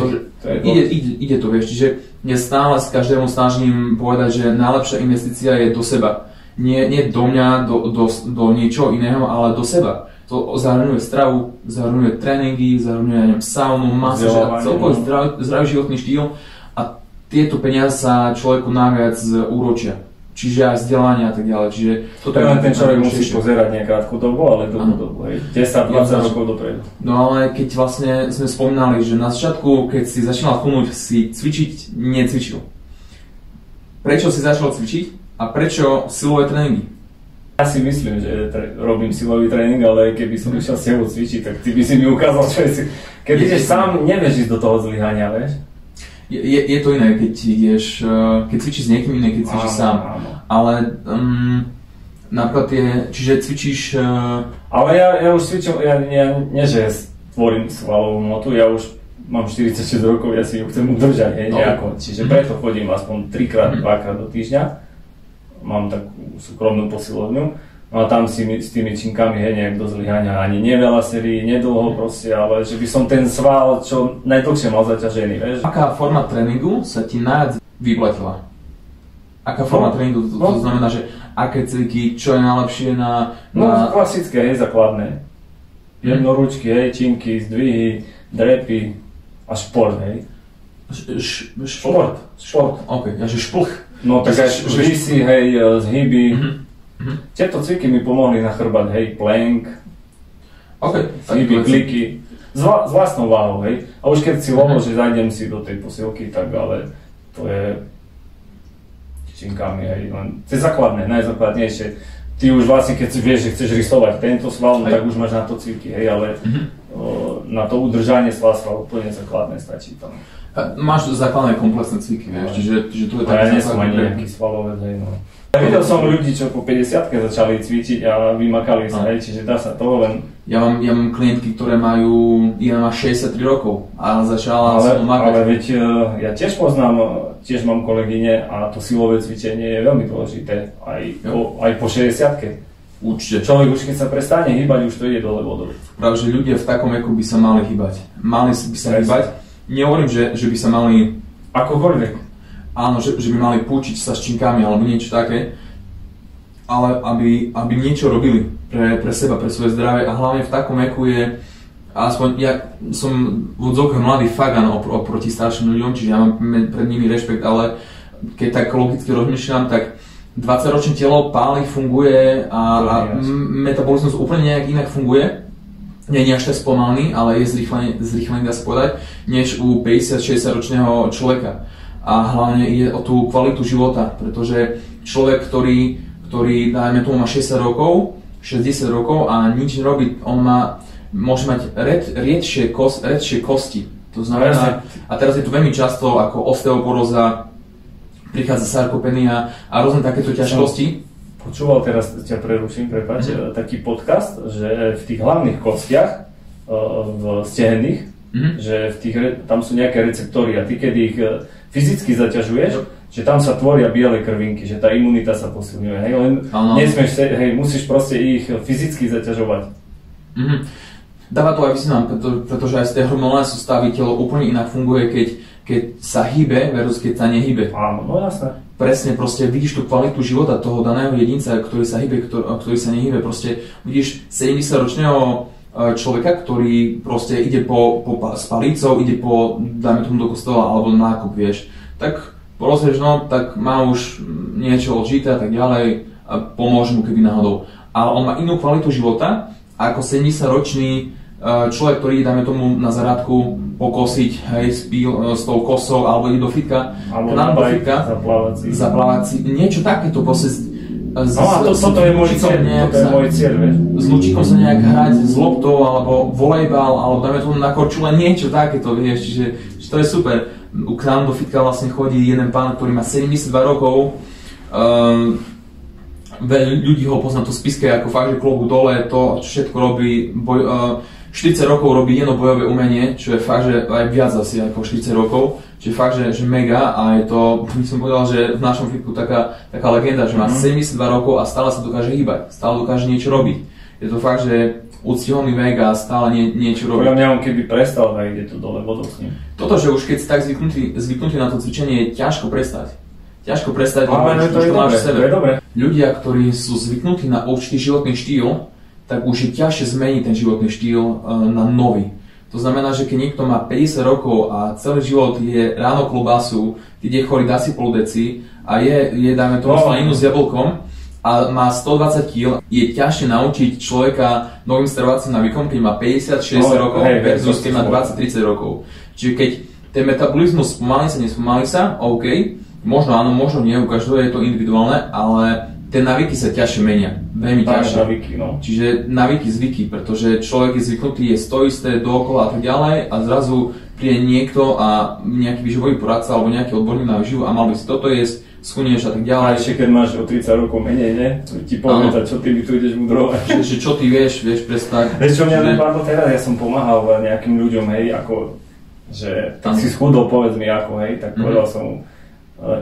ide to, vieš, čiže ja stále s každému snažím povedať, že najlepšia investícia je do seba. Nie do mňa, do niečoho iného, ale do seba. To zahrňuje stravu, zahrňuje tréningy, zahrňuje saunu, masáž, celkový zdravý životný štýl a tieto peniaze sa človeku najviac úročia. Čiže aj vzdelanie a tak ďalej. Čiže toto je ten človek musí pozerať nie krátku dobu, ale dlhú dobu, 10-20 rokov dopredu. No ale keď vlastne sme spomínali, že na začiatku, keď si začínal chudnúť, si cvičiť necvičil. Prečo si začal cvičiť a prečo silové tréningy? Ja si myslím, že robím silový tréning, ale keby som išiel s tebou cvičiť, tak ty by si mi ukázal, čo je si... Keď ideš sám, nevieš ísť do toho zlyhania, vieš? Je to iné, keď ideš, keď cvičíš s niekým, iné, keď cvičíš sám. Áno. Ale napríklad čiže cvičíš... Ale ja už cvičím, nie že tvorím svalovú hmotu, ja už mám 46 rokov, ja si ju chcem udržať, nejako. Čiže preto chodím aspoň 3-2 do týždňa. Mám takú súkromnú posilovňu, no a tam s tými činkami, nejak do zlyhania, ani nie veľa sérií, nedlho proste, ale že by som ten sval čo najdlhšie mal zaťažený, vieš. Aká forma tréningu sa ti najviac vyplatila? Aká forma tréningu, to znamená, že aké cviky, čo je najlepšie na... No klasické, základné. Jednoručky, činky, zdvihy, drepy a šport, Šport? Ok, že šplch. No tak aj žvísi, zhyby. Tieto cviky mi pomohli na chrbát, plank, zhyby, kliky. S vlastnou váhou, A už keď si lovo, že zajdem si do tej posilky, tak ale to je činkami, len to je základné, najzákladnejšie. Ty už vlastne, keď si vieš, že chceš rysovať tento sval, tak už máš na to cviky, ale na to udržanie sval úplne základné stačí tam. Máš základné komplexné cviky, vieš, čiže to je také základné. Ja nie som ani nejaký svalovec, Ja videl som ľudí, čo po 50-ke začali cvičiť a vymakali sa, čiže dá sa to, len... Ja mám klientky, ktoré majú 63 rokov a začala som makať. Ale veď ja tiež poznám, tiež mám kolegyne a to silové cvičenie je veľmi dôležité, aj po 60-ke. Určite. Človek už keď sa prestane hýbať, už to ide dole vodou. Práve, že ľudia v takom veku by sa mali hýbať. Mali by sa hýbať. Nehovorím, že by sa mali... Akokoľvek. Áno, že by mali púčiť sa s činkami alebo niečo také. Ale aby niečo robili pre seba, pre svoje zdravie a hlavne v takom veku je... Aspoň ja som v odzovke mladý fagan oproti starším ľuďom, čiže ja mám pred nimi rešpekt, ale keď tak logicky rozmýšľam, tak 20-ročné telo páli, funguje a metabolizmus úplne nejak inak funguje. Nie je až tak spomalený, ale je zrýchlený, dá sa povedať, než u 50-60 ročného človeka. A hlavne ide o tú kvalitu života, pretože človek, ktorý dajme tomu má 60 rokov a nič nerobí, on môže mať riedšie kosti. To znamená, a teraz je tu veľmi často ako osteoporóza, prichádza sarkopenia a rôzne takéto ťažkosti. Počúval teraz, ťa preruším, prepáč, taký podcast, že v tých hlavných kostiach, v stehenných, že tam sú nejaké receptory a ty, keď ich fyzicky zaťažuješ, že tam sa tvoria biele krvinky, že tá imunita sa posilňuje, hej, len nesmieš, musíš proste ich fyzicky zaťažovať. Dáva to aj význam, pretože aj z tej hormonálnej sústavy telo úplne inak funguje, keď sa hýbe versus keď sa nehýbe. Áno, no jasné. Presne, proste vidíš tú kvalitu života toho daného jedinca, ktorý sa hýbe, ktorý sa nehýbe. Proste vidíš 70-ročného človeka, ktorý proste ide s palícou, ide dajme tomu do kostola alebo na nákup, vieš. Tak porozvieš, no, tak má už niečo odžité a tak ďalej a pomôže mu keby náhodou. Ale on má inú kvalitu života ako 70-ročný človek, ktorý ide, dáme tomu na záradku pokosiť, hej, s tou kosou, alebo ide do fitka, alebo na bajk, zaplávací, niečo takéto, proste toto je môj cieľ, vieš. S lučíkom sa nejak hrať, s loptou, alebo volejbal, alebo dáme tomu na korčule, niečo takéto, vieš, čiže to je super. K nám do fitka vlastne chodí jeden pán, ktorý má 72 rokov, veľa ľudí ho pozná to spiske ako fakt, že klobu dole, to všetko robí, 40 rokov robí jedno bojové umenie, čo je fakt, že aj viac asi ako 40 rokov, čiže fakt, že mega a je to, by som povedal, že v našom fitku taká legenda, že má 72 rokov a stále sa dokáže hýbať, stále dokáže niečo robiť. Je to fakt, že úctyhodný vek a stále niečo robí. Podľa mňa on keby prestal, tak ide to dole vodou s ním. Toto, že už keď si tak zvyknutý na to cvičenie, je ťažko prestať. Ale to je dobre. Ľudia, ktorí sú zvyknutí na určitý životný štýl, tak už je ťažšie zmeniť ten životný štýl na nový. To znamená, že keď niekto má 50 rokov a celý život je ráno klobásu, keď je chorý, dá si pol deci a je dáme tomu slaninu s jablkom a má 120 kg, je ťažšie naučiť človeka novým stravovacím návykom, keď má 50-60 rokov versus keď má 20-30 rokov. Čiže keď ten metabolizmus spomalí sa, nespomalí sa, OK, možno áno, možno nie, u každého je to individuálne, ale tie návyky sa ťažšie menia, veľmi ťažšie. Čiže návyky, zvyky, pretože človek je zvyknutý, je to isté dookola a tak ďalej a zrazu príde niekto a nejaký výživový poradca alebo nejaký odborník na výživu a mal by si toto jesť, schudneš a tak ďalej. A ešte keď máš o 30 rokov menej, ne? Ti povie, čo ty mi tu ideš mudrovať. Že čo ty vieš prestať. Vieš čo mňa napadlo teraz, ja som pomáhal nejakým ľuďom, hej, ako, že tak si schudol, povedz mi ako, hej, tak povedal som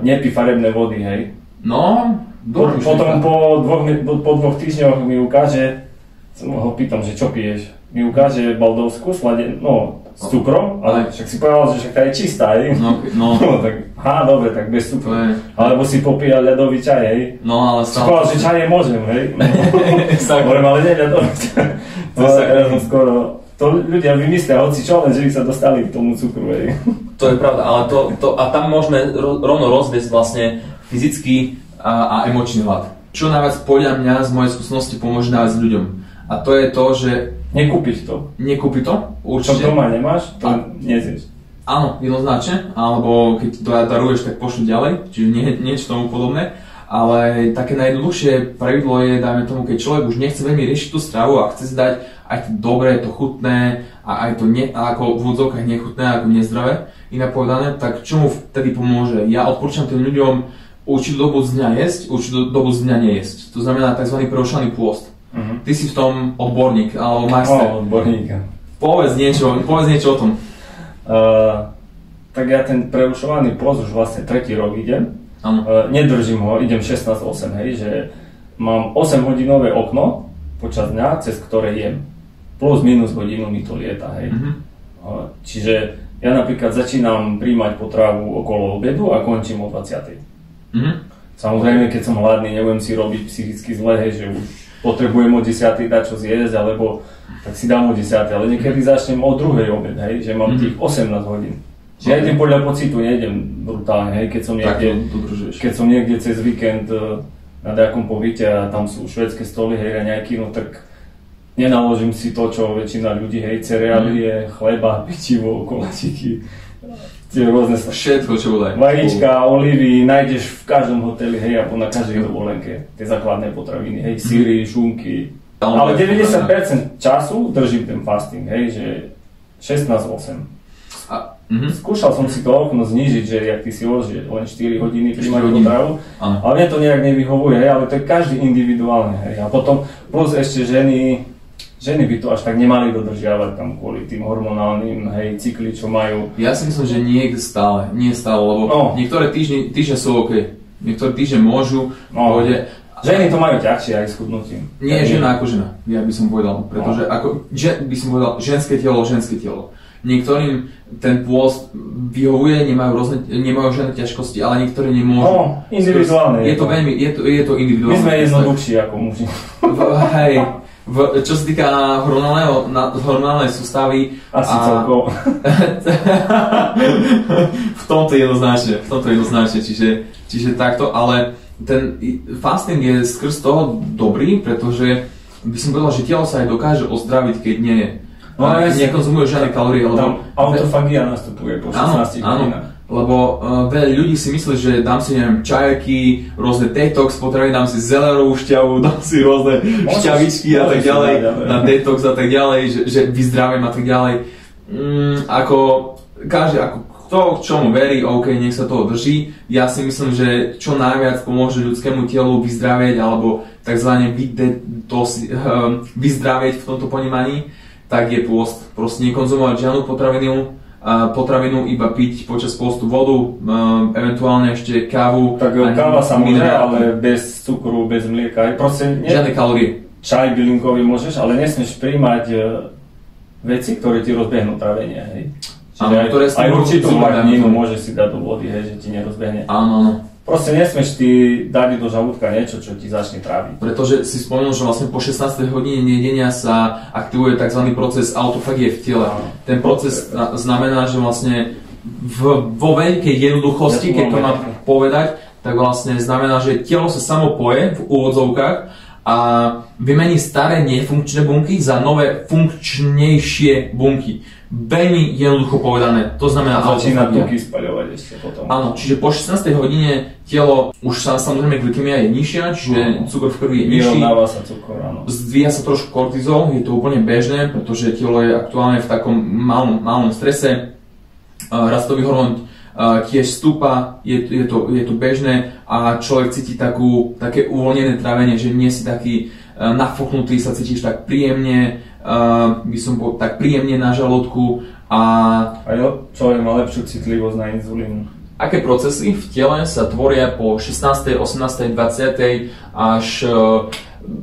nepí farebné vody, hej. No, potom po dvoch týždňoch mi ukáže, ho pýtam, že čo piješ, mi ukáže baldovskú s cukrom, ale však si povedal, že však tá je čistá, hej. No tak, dobre, tak bez cukru. Alebo si popíja ľadový čaj, hej. No ale stále. Povedal, že čaj môžem, hej. Hovorím, ale nie ľadový čaj. To ľudia vymyslia hocičo, len že by sa dostali k tomu cukru, hej. To je pravda, ale a tam môžeme rovno rozviesť vlastne fyzicky a emočný hlad. Čo najviac podľa mňa z mojej skúsenosti pomôže najviac ľuďom. A to je to, že nekúpiť to. Nekúpiť to? Určite. Čo doma nemáš, to nezješ. Áno, jednoznačne, alebo keď to daruješ, tak pošli ďalej, čiže niečo tomu podobné. Ale také najjednoduchšie pravidlo je, dajme tomu, keď človek už nechce veľmi riešiť tú stravu a chce si dať aj to dobré, to chutné a aj to ako v úvodzovkách nechutné, ako nezdravé, inak povedané, tak čo mu vtedy pomôže? Ja odporúčam tým ľuďom určitú dobu z dňa jesť, určitú dobu z dňa nejesť. To znamená tzv. Prerušený pôst. Ty si v tom odborník, alebo majster. Odborník. Povedz niečo o tom. Tak ja ten prerušovaný pôst už vlastne 3. rok idem. Nedržím ho, idem 16-8, hej, že mám 8-hodinové okno počas dňa, cez ktoré jem. Plus minus hodinu mi to lieta, hej. Čiže ja napríklad začínam príjmať potravu okolo obedu a končím o 20. Samozrejme, keď som hladný, nebudem si robiť psychicky zle, hej, že už potrebujem o 10. dať čo zjesť, alebo tak si dám o 10. Ale niekedy začnem o 2. obed, hej, že mám tých 18 hodín. Čiže ja idem podľa pocitu, nejdem brutálne, hej, keď som niekde cez víkend na nejakom pobyte a tam sú švédske stoly, hej, raňajky, no tak nenaložím si to, čo väčšina ľudí, hej, cereálie, chleba, pečivo, koláčiky, tie rôzne všetko, čo bude. Vajíčka, olivy, nájdeš v každom hoteli, hej, alebo na každej dovolenke, tie základné potraviny, hej, syry, šunky. Ale 90% času držím ten fasting, hej, že 16-8. Skúšal som si to okno znížiť, že jak ty si že len 4 hodiny príjmať potravu, ale mne to nejak nevyhovuje, hej, ale to je každý individuálne, hej. A potom plus ešte ženy by to až tak nemali dodržiavať tam kvôli tým hormonálnym, hej, cykli, čo majú. Ja si myslím, že nie stále, lebo niektoré týždne sú OK, niektoré týždne môžu, pôjde. Ženy to majú ťažšie aj s chudnutím. Nie žena ako žena, ja by som povedal, pretože by som povedal ženské telo. Niektorým ten pôst vyhovuje, nemajú žiadne ťažkosti, ale niektoré nemôžu. Individuálne. Je to individuálne. My sme jednoduchší ako muži. Hej, čo sa týka hormonálnej sústavy. Asi celkovo. v tomto jednoznačne, čiže takto, ale ten fasting je skrz toho dobrý, pretože by som povedal, že telo sa aj dokáže ozdraviť, keď nie je. Nekonzumujú žiadne kalórie. Autofagia nastupuje po 16 hodinách. Lebo veľa ľudí si myslí, že dám si, neviem, čajeky, rôzne detox potraviny, dám si zelenovú šťavu, dám si rôzne šťavičky a tak ďalej, na detox a tak ďalej, že vyzdravím a tak ďalej. Každý, kto k čomu verí, OK, nech sa toho drží. Ja si myslím, že čo najviac pomôže ľudskému telu vyzdravieť alebo tzv. Vyzdravieť v tomto ponímaní, tak je pôst. Proste nekonzumovať žiadnu potravinu, iba piť počas pôstu vodu, eventuálne ešte kávu. Tak káva sa môže, ale bez cukru, bez mlieka. Žiadne kalórie. Čaj bylinkový môžeš, ale nesmieš príjmať veci, ktoré ti rozbehnú trávenie, hej. Čiže aj určitú hladninu môžeš si dať do vody, hej, že ti nerozbehne. Áno. Proste nesmieš ty dať do žalúdka niečo, čo ti začne tráviť. Pretože si spomenul, že vlastne po 16. hodine nejedenia sa aktivuje tzv. Proces autofagie v tele. Ten proces znamená, že vlastne vo veľkej jednoduchosti, keď to mám povedať, tak vlastne znamená, že telo sa samo poje v úvodzovkách a vymení staré nefunkčné bunky za nové funkčnejšie bunky. Veľmi jednoducho povedané, to znamená začína tuky spaľovať ešte potom. Áno, čiže po 16. hodine telo, už samozrejme glykemia je nižšia, čiže cukor v krvi je nižší. Vyrovnáva sa cukor, áno. Zdvíja sa trošku kortizol, je to úplne bežné, pretože telo je aktuálne v takom malom strese. Rastový hormón tiež stúpa, je to bežné a človek cíti také uvoľnené trávenie, že nie si taký nafúknutý, sa cítiš tak príjemne, by som bol tak príjemne na žalúdku a človek má lepšiu citlivosť na inzulín. Aké procesy v tele sa tvoria po 16., 18., 20. až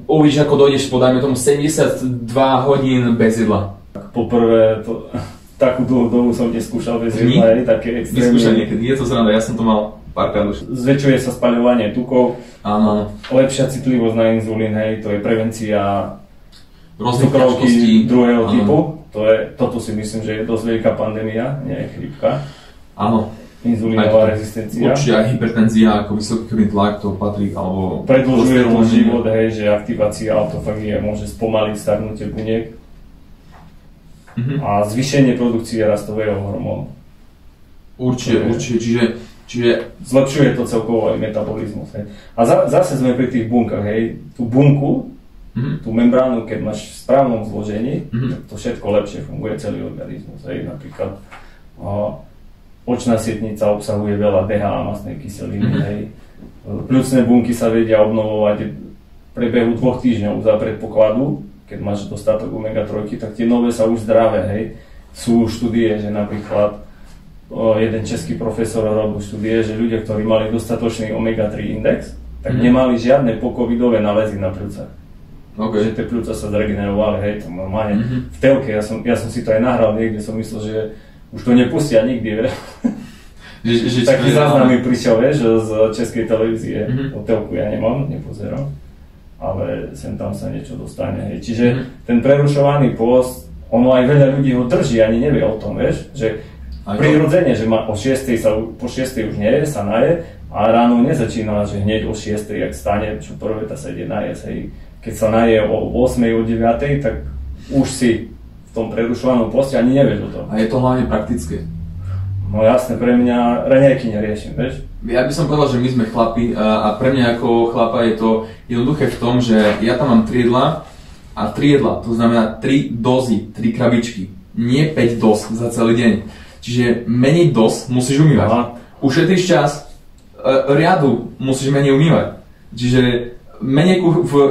uvidíš, ako dojdeš po, dajme tomu, 72 hodín bez jedla? Poprvé, takú dlhú dobu som neskúšal bez jedla, také extrémne. Neskúšal niekedy, je to sranda, ja som to mal párkrát už. Zväčšuje sa spaľovanie tukov, áno. Lepšia citlivosť na inzulín, hej, to je prevencia cukrovky druhého typu. Toto si myslím, že je dosť veľká pandémia, nie je chrípka. Áno. Inzulínová rezistencia. Určite aj hypertenzia, ako vysoký krvný tlak, to patrí, alebo... Predĺžuje to život, hej, že aktivácia autofagie môže spomaliť starnutie buniek. A zvýšenie produkcie rastového hormónu. Určite, čiže... Zlepšuje to celkovo aj metabolizmus, hej. A zase sme pri tých bunkách, hej. Tú bunku, tú membránu, keď máš v správnom zložení, tak to všetko lepšie funguje, celý organizmus. Hej. Napríklad očná sietnica obsahuje veľa DHA a mastnej kyseliny. Hej. Pľucné bunky sa vedia obnovovať v priebehu 2 týždňov za predpokladu, keď máš dostatok omega-3, tak tie nové sa už zdravé. Hej. Sú štúdie, že napríklad jeden český profesor robil štúdie, že ľudia, ktorí mali dostatočný omega-3 index, tak nemali žiadne pocovidové nálezy na pľúcach. Okay. Že tie pľúca sa zregenerovali, hej, to normálne. V telke, ja som si to aj nahral niekde, som myslel, že už to nepustia nikdy, Taký záznam mi prišiel, z českej televízie, o telku ja nepozerám, ale sem tam sa niečo dostane, hej. Čiže ten prerušovaný pôst, ono aj veľa ľudí ho drží, ani nevie o tom, že prirodzene, že o 6 po 6 už neje, sa naje a ráno nezačína, že hneď o 6, jak stane, čo prvé sa ide najesť. Keď sa naje o 8, o 9, tak už si v tom prerušovanom poste ani nevieš o tom. A je to hlavne praktické. No jasne, pre mňa raňajky neriešim, vieš? Ja by som povedal, že my sme chlapi a pre mňa ako chlapa je to jednoduché v tom, že ja tam mám 3 jedlá a 3 jedlá, to znamená 3 dozy, 3 krabičky, nie 5 dos za celý deň. Čiže menej dos musíš umývať. Aha. Ušetríš čas, riadu musíš menej umývať. Čiže menej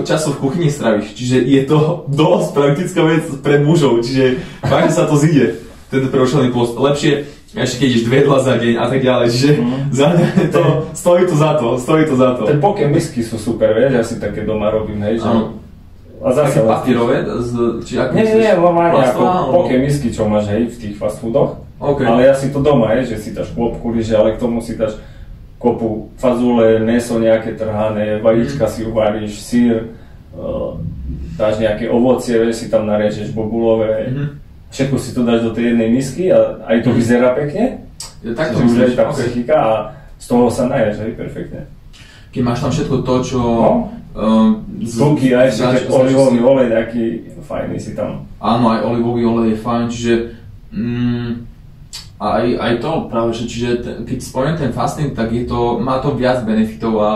času v kuchyni stravíš. Čiže je to dosť praktická vec pre mužov, čiže fakt sa to zíde, ten prerušený post. Lepšie ešte keď ideš 2 jedlá za deň a tak ďalej, čiže za mňa stojí to za to. Tie poké misky sú super, vieš, ja si také doma robím, hej, že... A zase papírové? Nie, normálne ako poké misky, čo máš, hej, v tých fast foodoch. Okay. Ale ja si to doma, hej, že si dáš klopku ryže, ale k tomu si dáš kopu fazule, mäso nejaké trhané, vajíčka si uvaríš, sír, dáš nejaké ovocie, vieš, si tam narežeš bobulové. Všetko si to dáš do tej jednej misky a aj to vyzerá pekne. Tak to už je tá psychika a z toho sa naješ, hej, perfektne. Keď máš tam všetko to, čo... Tuky a ešte olivový olej, taký fajný si tam. Áno, aj olivový olej je fajn, čiže... aj to práve, že čiže keď spomínam ten fasting, tak má to viac benefitov a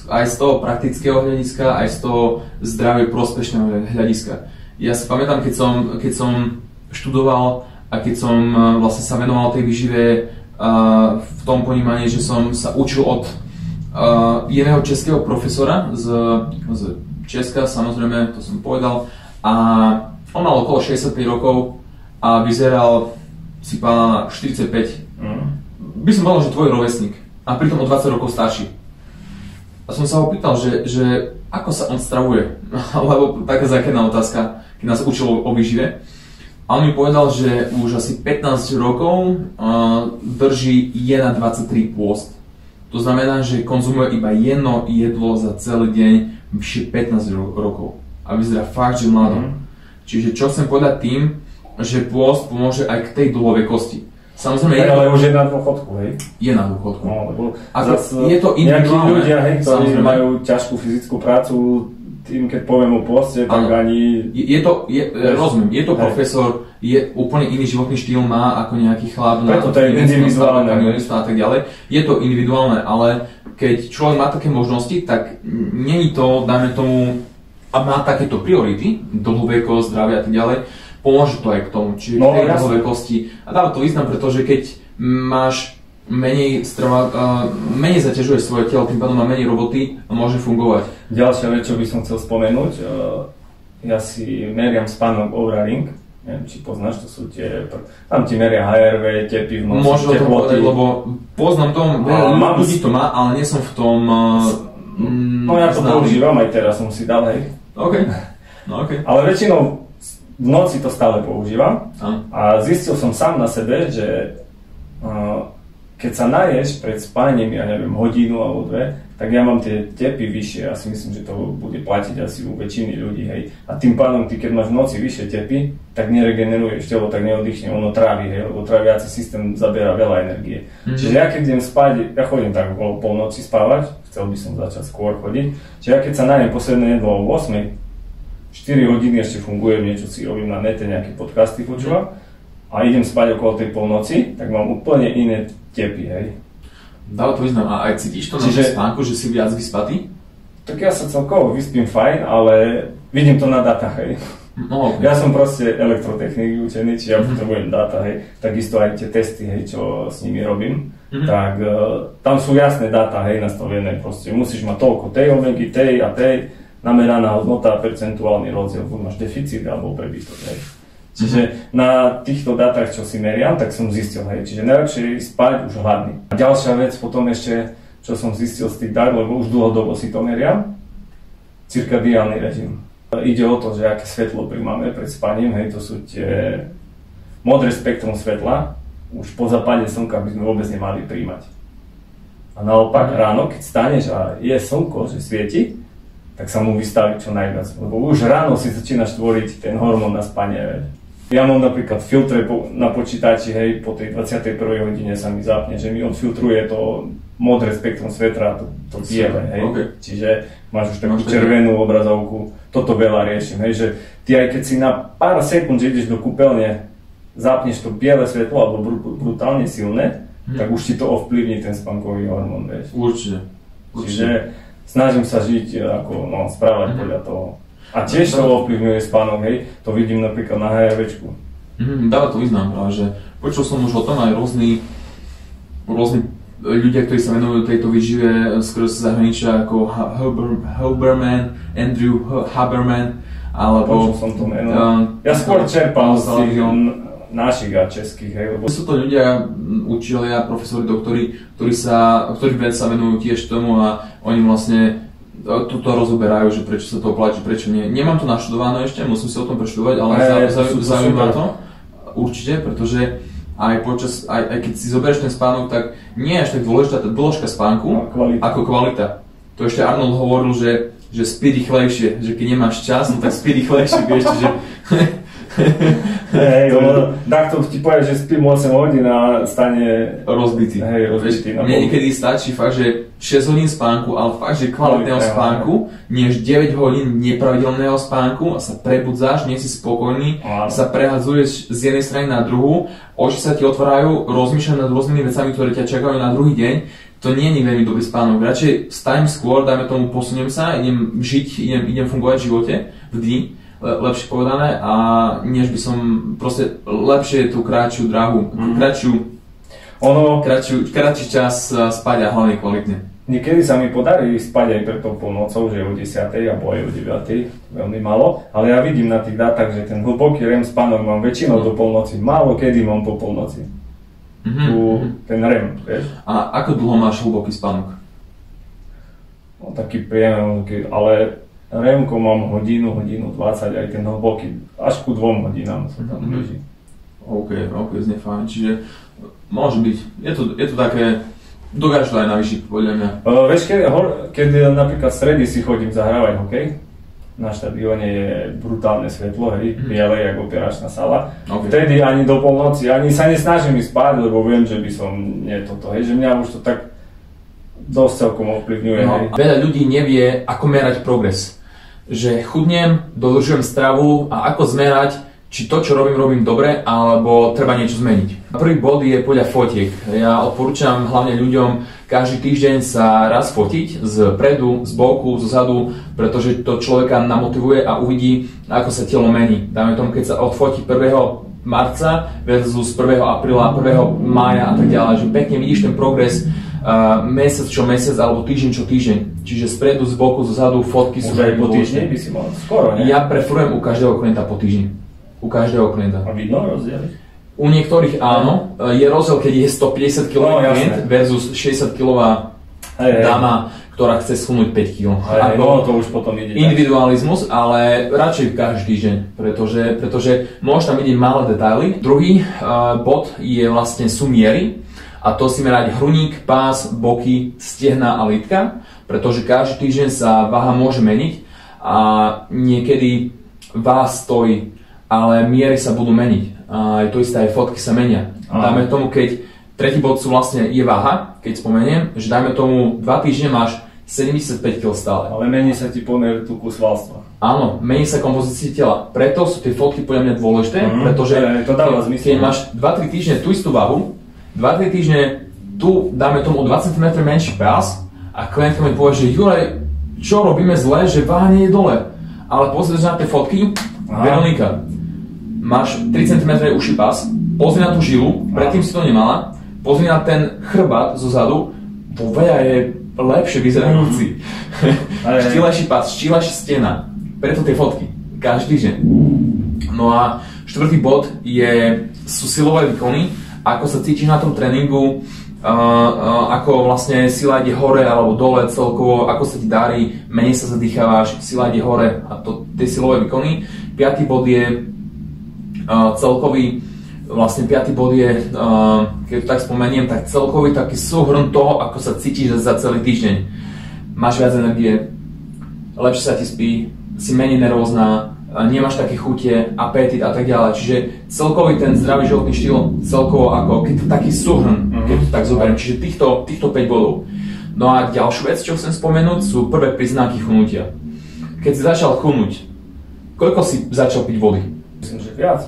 aj z toho praktického hľadiska, aj z toho zdravie prospešného hľadiska. Ja si pamätám, keď som študoval a keď som vlastne sa venoval tej výžive v tom ponímaní, že som sa učil od jedného českého profesora z Česka, samozrejme, to som povedal, a on mal okolo 65 rokov a vyzeral si pána 45. By som povedal, že tvoj rovesník a pritom o 20 rokov starší. A som sa ho pýtal, že ako sa on stravuje, lebo taká zákerná otázka, keď nás učil o výžive. A on mi povedal, že už asi 15 rokov drží 1,23 pôst. To znamená, že konzumuje iba jedno jedlo za celý deň vyššie 15 rokov. A vyzerá fakt, že mladо. Čiže čo chcem povedať tým, že pôst pomôže aj k tej dlhovekosti. Samozrejme, ale už je na dôchodku, hej? Je na dôchodku. No, lebo je to individuálne. Ľudia, hej, ktorí majú ťažkú fyzickú prácu, tým, keď poviem o pôste, tak ani... Rozumiem, je to profesor, je úplne iný životný štýl má ako nejaký chlap na... Preto to je individuálne. A tak ďalej. Je to individuálne, ale keď človek má také možnosti, tak není to, dajme tomu, a má takéto priority, dlhovekosť, zdravie a tak ďalej, pomôže to aj k tomu, čiže k tej dlhovekosti. A dáva to význam, pretože keď máš menej zaťažuje svoje telo, tým pádom má menej roboty a môže fungovať. Ďalšia vec, čo by som chcel spomenúť, ja si meriam spánok Oura Ring, neviem, či poznáš, to sú tie, tam ti meria HRV, tepy v noci, môžem to povedať, lebo poznám to, veľa ľudí to má, ale nie som v tom... No ja to používam, aj teraz som si dal, hej. Okay. Ale väčšinou v noci to stále používam a zistil som sám na sebe, že keď sa naješ pred spáním, ja neviem, hodinu alebo 2, tak ja mám tie tepy vyššie, ja si myslím, že to bude platiť asi u väčšiny ľudí, hej. A tým pádom ty, keď máš v noci vyššie tepy, tak neregeneruješ telo, tak neoddychne, ono trávi, hej, lebo tráviaci systém zabera veľa energie. Čiže ja keď idem spať, ja chodím tak okolo polnoci spávať, chcel by som začať skôr chodiť, čiže ja keď sa najem posledné jedlo o 8, 4 hodiny ešte fungujem, niečo si robím na nete, nejaké podcasty počúvam a idem spať okolo tej polnoci, tak mám úplne iné tepy, hej. Dáva to význam a aj cítiš to na spánku, že si viac vyspatý? Tak ja sa celkovo vyspím fajn, ale vidím to na datách, hej. No, okay. Ja som proste elektrotechnik vyučený, čiže ja potrebujem dáta, hej. Takisto aj tie testy, hej, čo s nimi robím. Tak tam sú jasné dáta, hej, nastavené proste. Musíš mať toľko tej omegy, tej a tej, nameraná hodnota a percentuálny rozdiel, buď máš deficit alebo prebytok, hej. Čiže na týchto dátach, čo si meriam, tak som zistil, hej, čiže najlepšie je spať už hladný. A ďalšia vec potom ešte, čo som zistil z tých dát, lebo už dlhodobo si to meriam, cirkadiálny režim. Ide o to, že aké svetlo prijímame pred spaním, hej, to sú tie modré spektrum svetla, už po západe slnka by sme vôbec nemali prijímať. A naopak ráno, keď staneš a je slnko, že svieti, tak sa mu vystaví čo najviac, lebo už ráno si začínaš tvoriť ten hormón na spanie, Ja mám napríklad filtre na počítači, hej, po tej 21. hodine sa mi zapne, že mi odfiltruje to modré spektrum svetla, to biele, hej. Okay. Čiže máš už takú červenú obrazovku, toto veľa riešim, hej, že ty aj keď si na pár sekúnd, že ideš do kúpeľne, zapneš to biele svetlo, alebo brutálne silné, tak už ti to ovplyvní ten spánkový hormón, vieš. Určite. Čiže snažím sa žiť, správať podľa toho. A tiež to ovplyvňuje spánok, hej, to vidím napríklad na HRVčku. Dáva to význam, že počul som už o tom aj rôzni ľudia, ktorí sa venujú tejto výžive skrz zahraničia, ako Huberman, Andrew Huberman, alebo... Počul som to meno. Ja skôr čerpal z našich a českých, hej, lebo... Sú to ľudia, učitelia, profesori, doktori, ktorí sa venujú tiež tomu a oni vlastne toto rozoberajú, že prečo sa to oplatí, prečo nie. Nemám to naštudované ešte, musím si o tom preštudovať, ale zaujíma to určite, pretože aj keď si zoberieš ten spánok, tak nie je až tak dôležitá tá dĺžka spánku ako kvalita. To ešte Arnold hovoril, že spí rýchlejšie, že keď nemáš čas, no tak spí rýchlejšie, vieš, že... Hej, takto ti povie, že spím 8 hodín a stane rozbitý. Hej, rozbitý. Mne niekedy stačí fakt, že 6 hodín spánku, ale fakt, že kvalitného spánku, než 9 hodín nepravidelného spánku a sa prebudzáš, nie si spokojný, sa prehadzuješ z jednej strany na druhú, oči sa ti otvárajú, rozmýšľaš nad rôznymi vecami, ktoré ťa čakajú na druhý deň. To nie je veľmi dobrý spánok. Radšej vstanem skôr, dajme tomu, posuniem sa, idem žiť, idem fungovať v živote, v dni, lepšie povedané, a než by som proste lepšie tú kratšiu dráhu, kratší čas spať a hlavne kvalitne. Niekedy sa mi podarí spať aj pred tou polnocou, že o 10. alebo aj o 9. veľmi malo, ale ja vidím na tých dátach, že ten hlboký REM spánok mám väčšinou do polnoci, málo kedy mám po polnoci. Ten REM, vieš? A ako dlho máš hlboký spánok? No taký priemer, ale REM-ko mám hodinu 20, aj ten hlboký, až ku 2 hodinám sa tam drží. OK, znie fajn, čiže môže byť, je to také, dokážeš to aj navýšiť, podľa mňa. Vieš, keď napríklad v stredy si chodím zahrávať hokej, na štadióne je brutálne svetlo, hej, biele, jak operačná sala. Okay. Vtedy ani do polnoci, ani sa nesnažím ísť spať, lebo viem, že by som hej, že mňa už to tak dosť celkom ovplyvňuje. No, veľa ľudí nevie, ako merať progres. Že chudnem, dodržujem stravu a ako zmerať, či to, čo robím dobre, alebo treba niečo zmeniť. Prvý bod je podľa fotiek. Ja odporúčam hlavne ľuďom každý týždeň sa raz fotiť z predu, z boku, zo zadu, pretože to človeka namotivuje a uvidí, ako sa telo mení. Dáme tomu, keď sa odfotí 1. marca versus 1. apríla, 1. mája a tak ďalej, že pekne vidíš ten progres mesiac čo mesiac alebo týždeň čo týždeň. Čiže spredu, z boku, zo zadu fotky sú aj po týždni by si mal skoro, nie? Ja preferujem u každého klienta po týždni. U každého klienta. A vidno rozdiely? U niektorých áno. Je rozdiel, keď je 150 kg klient versus 60 kg dáma, ktorá chce schudnúť 5 kg. To už potom ide. Individualizmus, ale radšej každý týždeň, pretože môžeš tam vidieť malé detaily. Druhý bod je vlastne sú miery. A to si merať hrudník, pás, boky, stehna a lítka, pretože každý týždeň sa váha môže meniť a niekedy váha stojí, ale miery sa budú meniť. A je to isté, aj fotky sa menia. Dáme tomu, keď tretí bod sú vlastne je váha, keď spomeniem, že dajme tomu 2 týždne máš 75 kg stále. Ale mení sa ti pomer tuku svalstva. Áno, mení sa kompozícia tela. Preto sú tie fotky podľa mňa dôležité, pretože to dáva zmysel. Keď máš 2-3 týždne tú istú váhu, 2-3 týždne tu dáme tomu o 2 cm menší pás a klientka mi povie, že Juraj, čo robíme zle, že váha nie je dole. Ale pozrieš na tie fotky, Veronika, máš 3 cm uší pás, pozri na tú žilu, predtým si to nemala, pozri na ten chrbát zo zadu, vo veľa je lepšie vyzerajúci. Štílejší pás, štílejšia stena, preto tie fotky, každý deň. No a štvrtý bod sú silové výkony, ako sa cítiš na tom tréningu, ako vlastne sila ide hore alebo dole celkovo, ako sa ti darí, menej sa zadýchávaš, sila ide hore a tie silové výkony. Piatý bod je celkový, vlastne piatý bod je, keď to tak spomeniem, tak celkový taký súhrn toho, ako sa cítiš za celý týždeň. Máš viac energie, lepšie sa ti spí, si menej nervózna, nemáš také chute, apetít a tak ďalej. Čiže celkový ten zdravý životný štýl, celkovo ako keď to taký súhrn, keď to tak zoberiem. Čiže týchto 5 bodov. No a ďalšiu vec, čo chcem spomenúť, sú prvé príznaky chudnutia. Keď si začal chudnúť, koľko si začal piť vody? Myslím, že viac.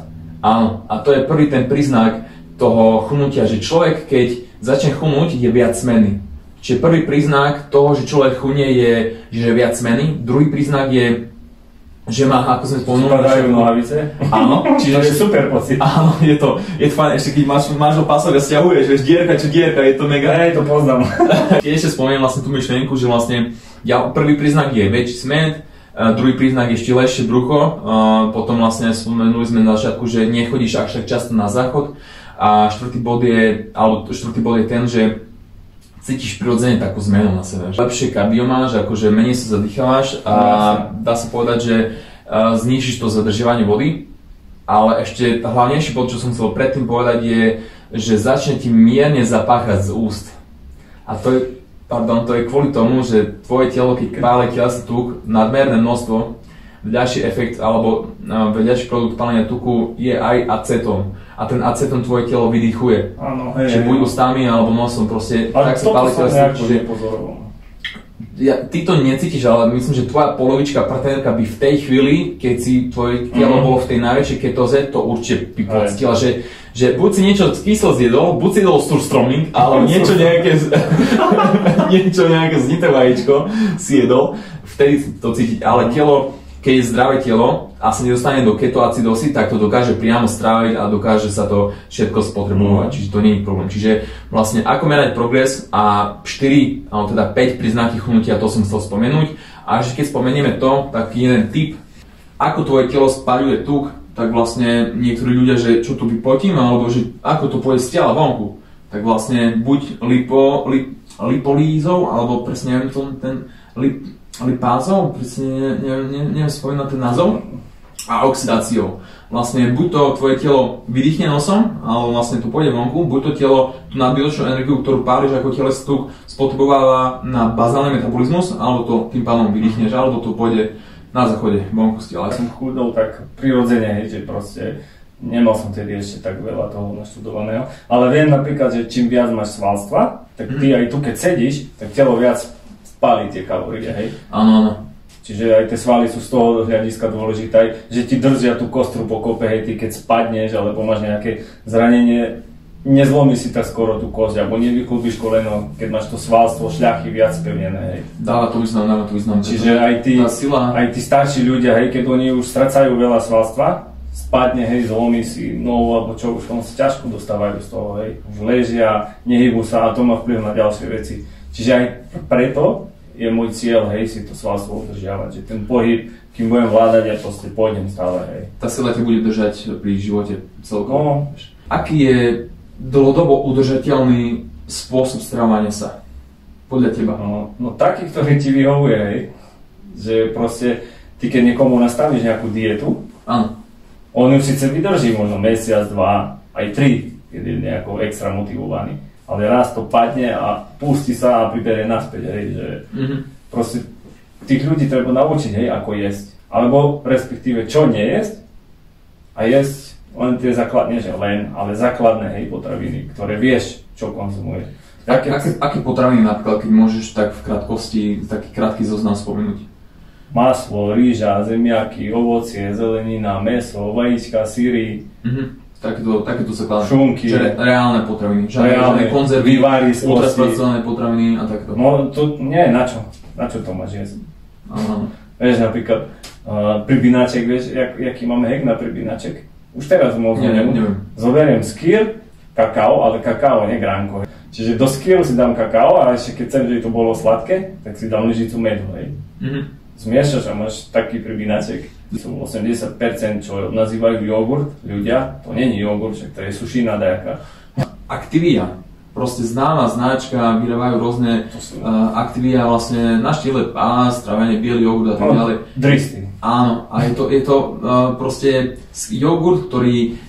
Áno, a to je prvý ten príznak toho chudnutia, že človek, keď začne chudnúť, je viac smenný. Čiže prvý príznak toho, že človek chudne, je, že je viac smenný. Druhý príznak je, že má, ako sme spomenuli, spadajú nohavice. Áno, čiže to je super pocit. Áno, je to fajn, ešte keď máš ho pások a stiahuješ, vieš, dierka, je to mega. Hej, to poznám. Keď ešte spomeniem vlastne tú myšlienku, že vlastne prvý príznak je väčší smet, druhý príznak je štílejšie brucho, potom vlastne spomenuli sme na začiatku, že nechodíš až tak často na záchod a štvrtý bod je ten, že cítiš prirodzene takú zmenu na sebe. Lepšie kardio máš, akože menej sa zadýchávaš a dá sa povedať, že znížiš to zadržiavanie vody, ale ešte hlavnejší bod, čo som chcel predtým povedať je, že začne ti mierne zapáchať z úst. A to je kvôli tomu, že tvoje telo, keď krále telesný tuk, nadmerné množstvo, vedľajší efekt alebo vedľajší produkt pálenia tuku je aj acetón. A ten acetón tvoje telo vydýchuje. Áno, čiže buď ústami alebo nosom, proste tak sa páli telesný tuk. Ty to necítiš, ale myslím, že tvoja polovička partnerka by v tej chvíli, keď si tvoje telo bolo v tej najväčšej ketóze, to určite by pocítila, že buď si niečo kyslo zjedol, buď si jedol surströmming, alebo niečo nejaké znité vajíčko si jedol, vtedy to cítiť, ale telo, keď je zdravé telo a sa nedostane do ketoacidózy, tak to dokáže priamo stráviť a dokáže sa to všetko spotrebovať, čiže to nie je problém. Čiže vlastne ako merať progres a 4, alebo teda 5 príznaky chudnutia, to som chcel spomenúť. A ešte keď spomenieme to, tak jeden tip, ako tvoje telo spaľuje tuk, tak vlastne niektorí ľudia, že čo tu vypotím, alebo že ako to pôjde z tela vonku, tak vlastne buď lipolízou, alebo presne neviem ten lipázou, presne neviem spomenúť na ten názov, a oxidáciou. Vlastne buď to tvoje telo vydýchne nosom, alebo vlastne to pôjde vonku, buď to telo tú nadbytočnú energiu, ktorú páliš ako telesný tuk, spotrebováva na bazálny metabolizmus, alebo to tým pádom vydýchneš, alebo to pôjde na záchode vonku z tela. Som chudol tak prirodzene, že proste nemal som tedy ešte tak veľa toho naštudovaného, ale viem napríklad, že čím viac máš svalstva, tak ty aj tu keď sedíš, tak telo viac spálí tie kalórie, hej? Áno. Čiže aj tie svaly sú z toho hľadiska dôležité, že ti držia tú kostru pokope, hej, ty keď spadneš alebo máš nejaké zranenie, nezlomí si tak skoro tú kosť, alebo nevyklubíš koleno, keď máš to svalstvo, šľachy viac pevnené, hej. Dáva to význam. Čiže aj tí starší ľudia, hej, keď oni už stracajú veľa svalstva, spadne, hej, zlomí si nohu, alebo čo, už on sa ťažko dostávajú z toho, hej. Už ležia, nehybu sa a to má vplyv na ďalšie veci. Čiže aj preto je môj cieľ, hej, si to svalstvo udržiavať, že ten pohyb, kým budem vládať, ja proste pôjdem stále, hej. Tá sila ťa bude držať pri živote celkovo. No. Aký je dlhodobo udržateľný spôsob stravovania sa? Podľa teba? No taký, ktorý ti vyhovuje, hej. Že proste, ty keď niekomu nastavíš nejakú dietu, áno. On ju síce vydrží možno mesiac, 2, aj 3, keď je nejako extra motivovaný. Ale raz to padne a pustí sa a priberie naspäť, hej, že proste tých ľudí treba naučiť, hej, ako jesť. Alebo respektíve čo nejesť a jesť len tie základné, že len, ale základné, hej, potraviny, ktoré vieš, čo konzumuje. Aké potraviny napríklad, keď môžeš tak v krátkosti, taký krátky zoznam spomenúť? Maslo, rýža, zemiaky, ovocie, zelenina, mäso, vajíčka, syry. Takéto základné. Šunky. Reálne potraviny. Reálne konzervy, vývary z ultraspracované potraviny a takto. No to nie, na čo? Na čo to máš jesť? Áno. Vieš napríklad pribínaček, vieš, jaký máme hek na pribínaček? Už teraz môžem. Neviem. Zoberiem skyr, kakao, ale kakao, nie gránko. Čiže do skyru si dám kakao a ešte keď chcem, že to bolo sladké, tak si dám lyžicu medu, hej. Zmiešaš a máš taký pribínaček. Sú 80%, čo nazývajú jogurt, ľudia, to nie je jogurt, však to je sušina dajaká. Activia, proste známa značka, vyrábajú rôzne Activia vlastne na štýle pás, trávenie, biely jogurt a tak ďalej. Dristy. Áno, a je to proste jogurt, ktorý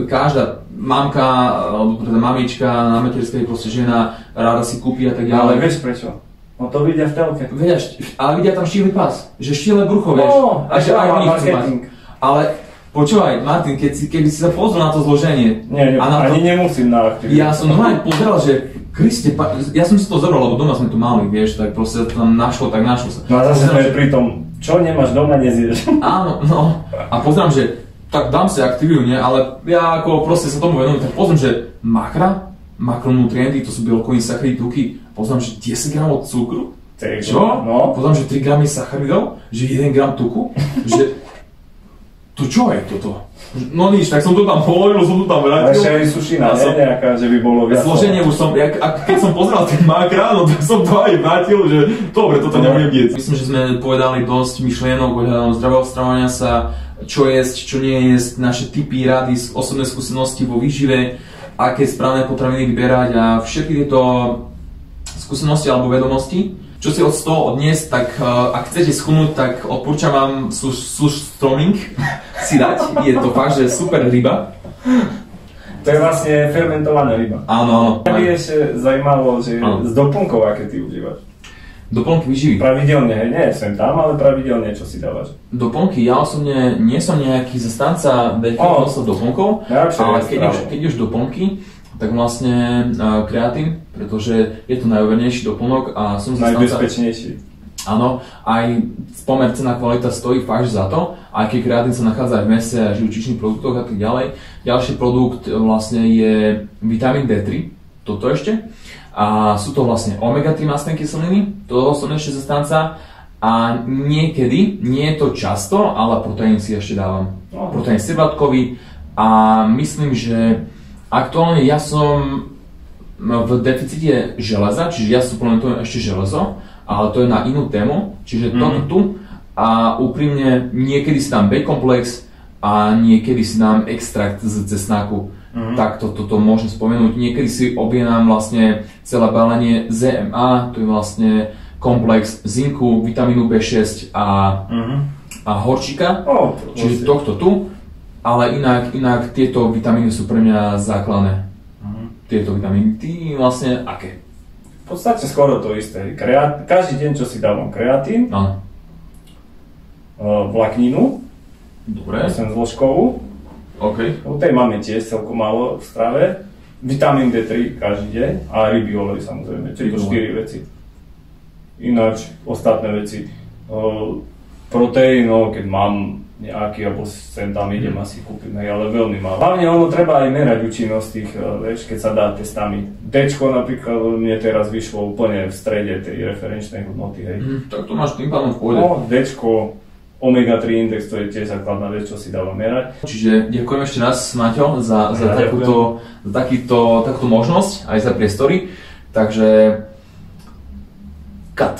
každá mamka, alebo teda mamička na materskej proste žena ráda si kúpi a tak ďalej. Ale vieš prečo? No to vidia v telke. Vieš, ale vidia tam štíhly pás, že štíhle brucho, vieš. No, a že aj marketing. Ale počúvaj, Martin, keby si sa pozrel na to zloženie. Nie, ani nemusím na aktivitu. Ja som normálne pozeral, že Kriste, ja som si to zobral, lebo doma sme to mali, vieš, tak proste to tam našlo sa. No a zase sme pri tom, čo nemáš doma, nezješ. Áno, no. A pozerám, že tak dám si aktiviu, nie? Ale ja ako proste sa tomu venujem, tak pozriem, že makronutrienty, to sú bielkoviny, sacharidy, tuky. Pozriem, že 10 gramov cukru. Čo? No. Pozriem, že 3 gramy sacharidov, že 1 gram tuku, že to čo je toto? No nič, tak som to tam položil, som to tam vrátil. Ešte aj sušina, nejaká, že by bolo viac. Zloženie už som, keď som pozeral ten makra, no tak som to aj vrátil, že dobre, toto nebudem jesť. Myslím, že sme povedali dosť myšlienok ohľadom zdravého stravovania sa, čo jesť, čo nie jesť, naše tipy, rady, osobné skúsenosti vo výžive, aké správne potraviny vyberať a všetky tieto skúsenosti alebo vedomosti, čo si od toho odniesť, tak ak chcete schudnúť, tak odporúčam vám surströmming si dať, je to fakt, že super ryba. To je vlastne fermentovaná ryba. Áno. Mňa by ešte zaujímalo, že z doplnkov, aké ty užívaš? Doplnky výživy. Pravidelne, nie sem tam, ale pravidelne, čo si dávaš? Doplnky, ja osobne nie som nejaký zastanca veľkých doplnkov, ale keď už doplnky, tak vlastne kreatín, pretože je to najoverejnejší doplnok a som zastanca... Najbezpečnejší. Áno, aj pomer cena kvalita stojí fakt za to, aj keď kreatín sa nachádza aj v mese a živočíšnych produktoch a tak ďalej. Ďalší produkt vlastne je vitamín D3, toto ešte. A sú to vlastne omega-3 mastné kyseliny, toho som ešte zastanca. A niekedy, nie je to často, ale proteín si ešte dávam. Proteín sirvatkový a myslím, že aktuálne ja som v deficite železa, čiže ja suplementujem ešte železo, ale to je na inú tému, čiže toto tu. A úprimne niekedy si dám B-komplex a niekedy si dám extrakt z cesnáku. Tak toto môžem spomenúť. Niekedy si objednám vlastne celé balenie ZMA, to je vlastne komplex zinku, vitamínu B6 a horčíka, čiže tohto tu. Ale inak tieto vitamíny sú pre mňa základné. Tieto vitamíny, ty vlastne aké? V podstate skoro to isté. Každý deň, čo si dávam kreatín, vlákninu, dobre, zložkovú. OK. U tej máme tiež celkom málo v strave. Vitamín D3 každý deň a ryby olej samozrejme, čiže 4 veci. Ináč ostatné veci. Proteín, keď mám nejaký, alebo sem tam idem asi kúpim, ale veľmi málo. Hlavne ono treba aj merať účinnosť tých, vieš, keď sa dá testami. Dčko napríklad mne teraz vyšlo úplne v strede tej referenčnej hodnoty, hej. Tak to máš tým pádom v pôde. No, Dčko, Omega-3 index, to je tiež základná vec, čo si dáva merať. Čiže ďakujem ešte raz, Maťo, za takúto možnosť, aj za priestory. Takže cut.